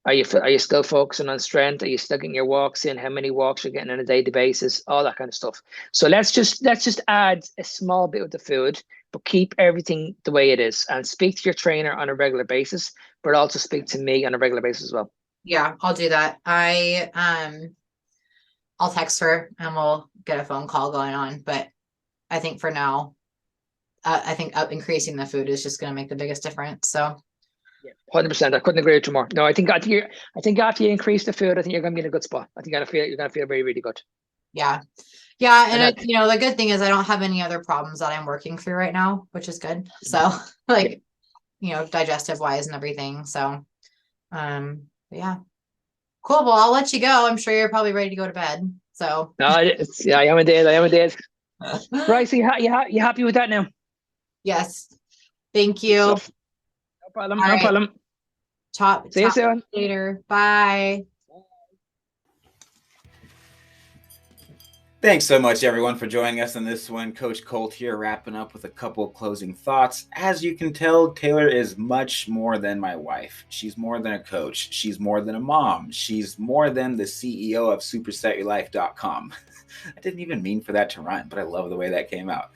S2: Are you still focusing on strength? Are you still getting your walks in? How many walks you're getting on a daily basis? All that kind of stuff. So let's just add a small bit of the food, but keep everything the way it is, and speak to your trainer on a regular basis, but also speak to me on a regular basis as well.
S3: Yeah, I'll do that. I'll text her and we'll get a phone call going on. But I think for now, I think increasing the food is just going to make the biggest difference. So.
S2: Yeah, 100%. I couldn't agree with you more. No, I think after you increase the food, I think you're going to be in a good spot. I think you're going to feel very, really good.
S3: Yeah. Yeah. And the good thing is I don't have any other problems that I'm working through right now, which is good. So digestive wise and everything. So, yeah. Cool. Well, I'll let you go. I'm sure you're probably ready to go to bed. So.
S2: No, I am indeed. Right. So you happy with that now?
S3: Yes. Thank you.
S2: No problem. All no right. problem.
S3: See you
S2: soon.
S3: Later. Bye.
S4: Thanks so much, everyone, for joining us on this one. Coach Colt here, wrapping up with a couple closing thoughts. As you can tell, Taylor is much more than my wife. She's more than a coach. She's more than a mom. She's more than the CEO of supersetyourlife.com. I didn't even mean for that to rhyme, but I love the way that came out.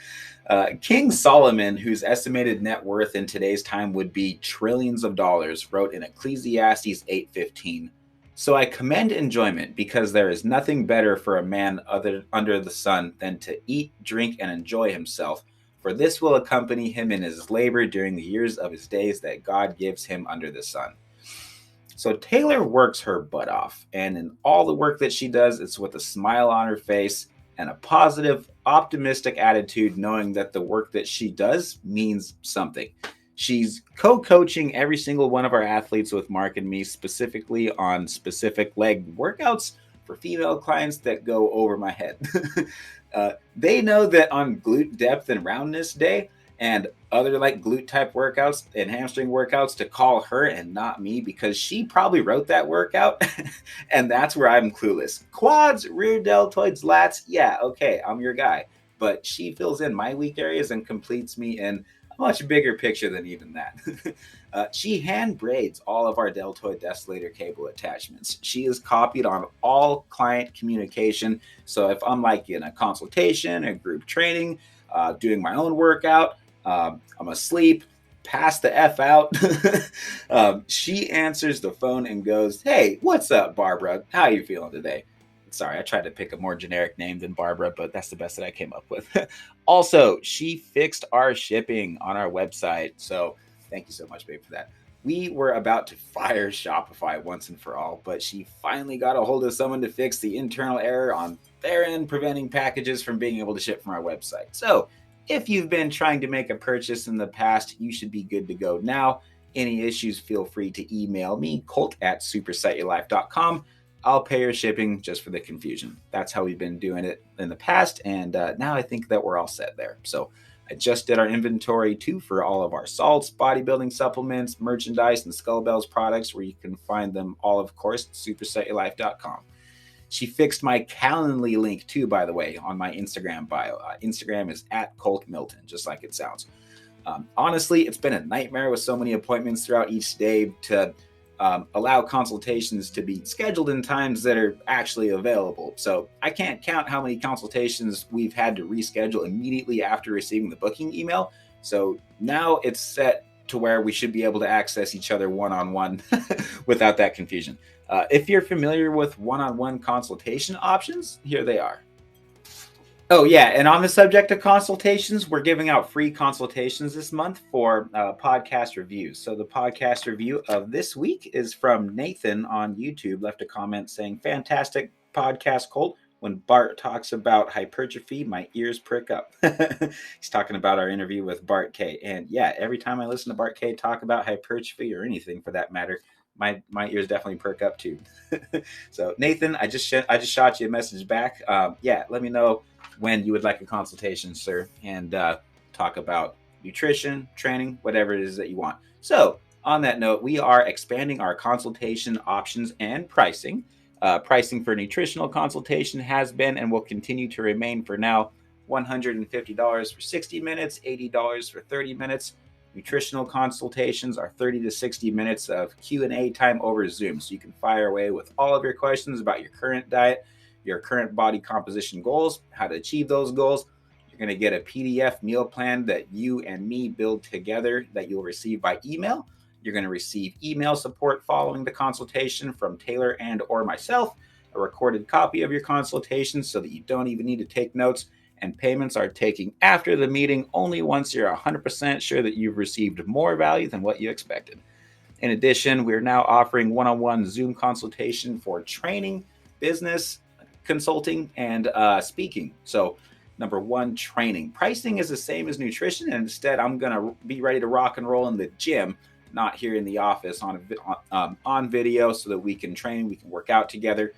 S4: King Solomon, whose estimated net worth in today's time would be trillions of dollars, wrote in Ecclesiastes 8:15, "So I commend enjoyment, because there is nothing better for a man under the sun than to eat, drink, and enjoy himself, for this will accompany him in his labor during the years of his days that God gives him under the sun." So Taylor works her butt off, and in all the work that she does, it's with a smile on her face and a positive, optimistic attitude, knowing that the work that she does means something. She's co-coaching every single one of our athletes with Mark and me, specifically on specific leg workouts for female clients that go over my head. They know that on glute depth and roundness day and other like glute type workouts and hamstring workouts to call her and not me, because she probably wrote that workout. And that's where I'm clueless. Quads, rear deltoids, lats. Yeah, okay, I'm your guy. But she fills in my weak areas and completes me in a much bigger picture than even that. She hand braids all of our deltoid desolator cable attachments. She is copied on all client communication. So if I'm like in a consultation, a group training, doing my own workout, I'm asleep, pass the F out. She answers the phone and goes, "Hey, what's up, Barbara? How you feeling today?" Sorry, I tried to pick a more generic name than Barbara, but that's the best that I came up with. Also, she fixed our shipping on our website. So thank you so much, babe, for that. We were about to fire Shopify once and for all, but she finally got a hold of someone to fix the internal error on their end, preventing packages from being able to ship from our website. So if you've been trying to make a purchase in the past, you should be good to go now. Any issues, feel free to email me, colt@supersetyourlife.com. I'll pay your shipping just for the confusion. That's how we've been doing it in the past. And now I think that we're all set there. So I just did our inventory too for all of our salts, bodybuilding supplements, merchandise, and Skullbellz products, where you can find them all, of course, at supersetyourlife.com. She fixed my Calendly link too, by the way, on my Instagram bio. Instagram is @ColtMilton, just like it sounds. Honestly, it's been a nightmare with so many appointments throughout each day to allow consultations to be scheduled in times that are actually available. So I can't count how many consultations we've had to reschedule immediately after receiving the booking email. So now it's set to where we should be able to access each other one-on-one without that confusion. If you're familiar with one-on-one consultation options, here they are. Oh, yeah. And on the subject of consultations, we're giving out free consultations this month for podcast reviews. So the podcast review of this week is from Nathan on YouTube. Left a comment saying, "Fantastic podcast, Colt. When Bart talks about hypertrophy, my ears prick up." He's talking about our interview with Bart K. And yeah, every time I listen to Bart K talk about hypertrophy or anything for that matter, my ears definitely perk up too. So Nathan, I just shot you a message back. Yeah, let me know when you would like a consultation, sir, and talk about nutrition, training, whatever it is that you want. So on that note, we are expanding our consultation options and pricing. Pricing for nutritional consultation has been and will continue to remain for now $150 for 60 minutes, $80 for 30 minutes. Nutritional consultations are 30 to 60 minutes of Q&A time over Zoom. So you can fire away with all of your questions about your current diet, your current body composition goals, how to achieve those goals. You're going to get a PDF meal plan that you and me build together that you'll receive by email. You're going to receive email support following the consultation from Taylor and or myself, a recorded copy of your consultation so that you don't even need to take notes, and payments are taken after the meeting only once you're 100% sure that you've received more value than what you expected. In addition, we're now offering one-on-one Zoom consultation for training, business, consulting, and speaking. So number one, training. Pricing is the same as nutrition, and instead I'm going to be ready to rock and roll in the gym, not here in the office on video, so that we can train, we can work out together.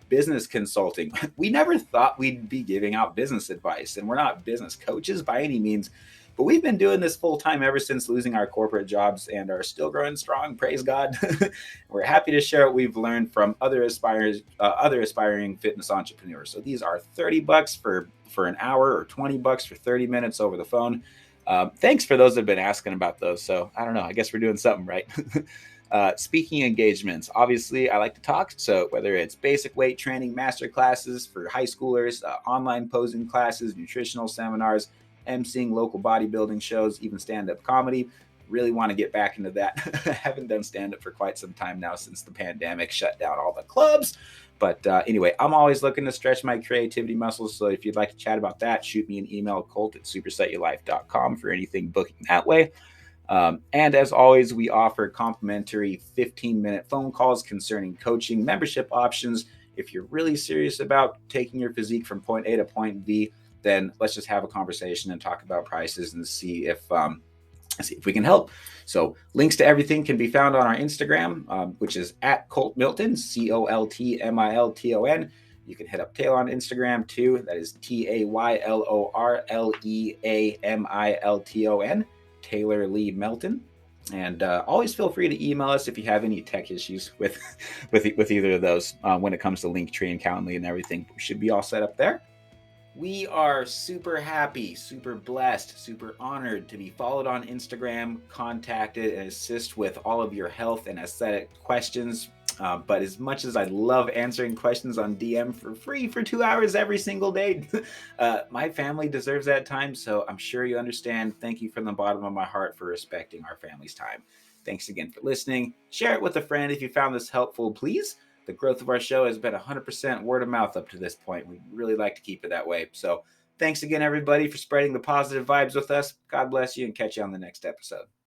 S4: Business consulting. We never thought we'd be giving out business advice, and we're not business coaches by any means, but we've been doing this full time ever since losing our corporate jobs and are still growing strong. Praise God. We're happy to share what we've learned from other aspiring fitness entrepreneurs. So these are $30 for an hour or $20 for 30 minutes over the phone. Thanks for those that have been asking about those. So I don't know, I guess we're doing something right. Speaking engagements. Obviously, I like to talk. So whether it's basic weight training master classes for high schoolers, online posing classes, nutritional seminars, emceeing local bodybuilding shows, even stand-up comedy, really want to get back into that. I haven't done stand-up for quite some time now since the pandemic shut down all the clubs. But anyway, I'm always looking to stretch my creativity muscles. So if you'd like to chat about that, shoot me an email, colt@supersetyourlife.com for anything booking that way. And as always, we offer complimentary 15-minute phone calls concerning coaching membership options. If you're really serious about taking your physique from point A to point B, then let's just have a conversation and talk about prices and see if we can help. So links to everything can be found on our Instagram, which is @ColtMilton, COLTMILTON. You can hit up Taylor on Instagram too. That is TAYLORLEAMILTON. Taylor Lee Melton. And always feel free to email us if you have any tech issues with either of those when it comes to Linktree and Calendly and everything. We should be all set up there. We are super happy, super blessed, super honored to be followed on Instagram, contacted, and assist with all of your health and aesthetic questions. But as much as I love answering questions on DM for free for 2 hours every single day, my family deserves that time. So I'm sure you understand. Thank you from the bottom of my heart for respecting our family's time. Thanks again for listening. Share it with a friend if you found this helpful, please. The growth of our show has been 100% word of mouth up to this point. We'd really like to keep it that way. So thanks again, everybody, for spreading the positive vibes with us. God bless you, and catch you on the next episode.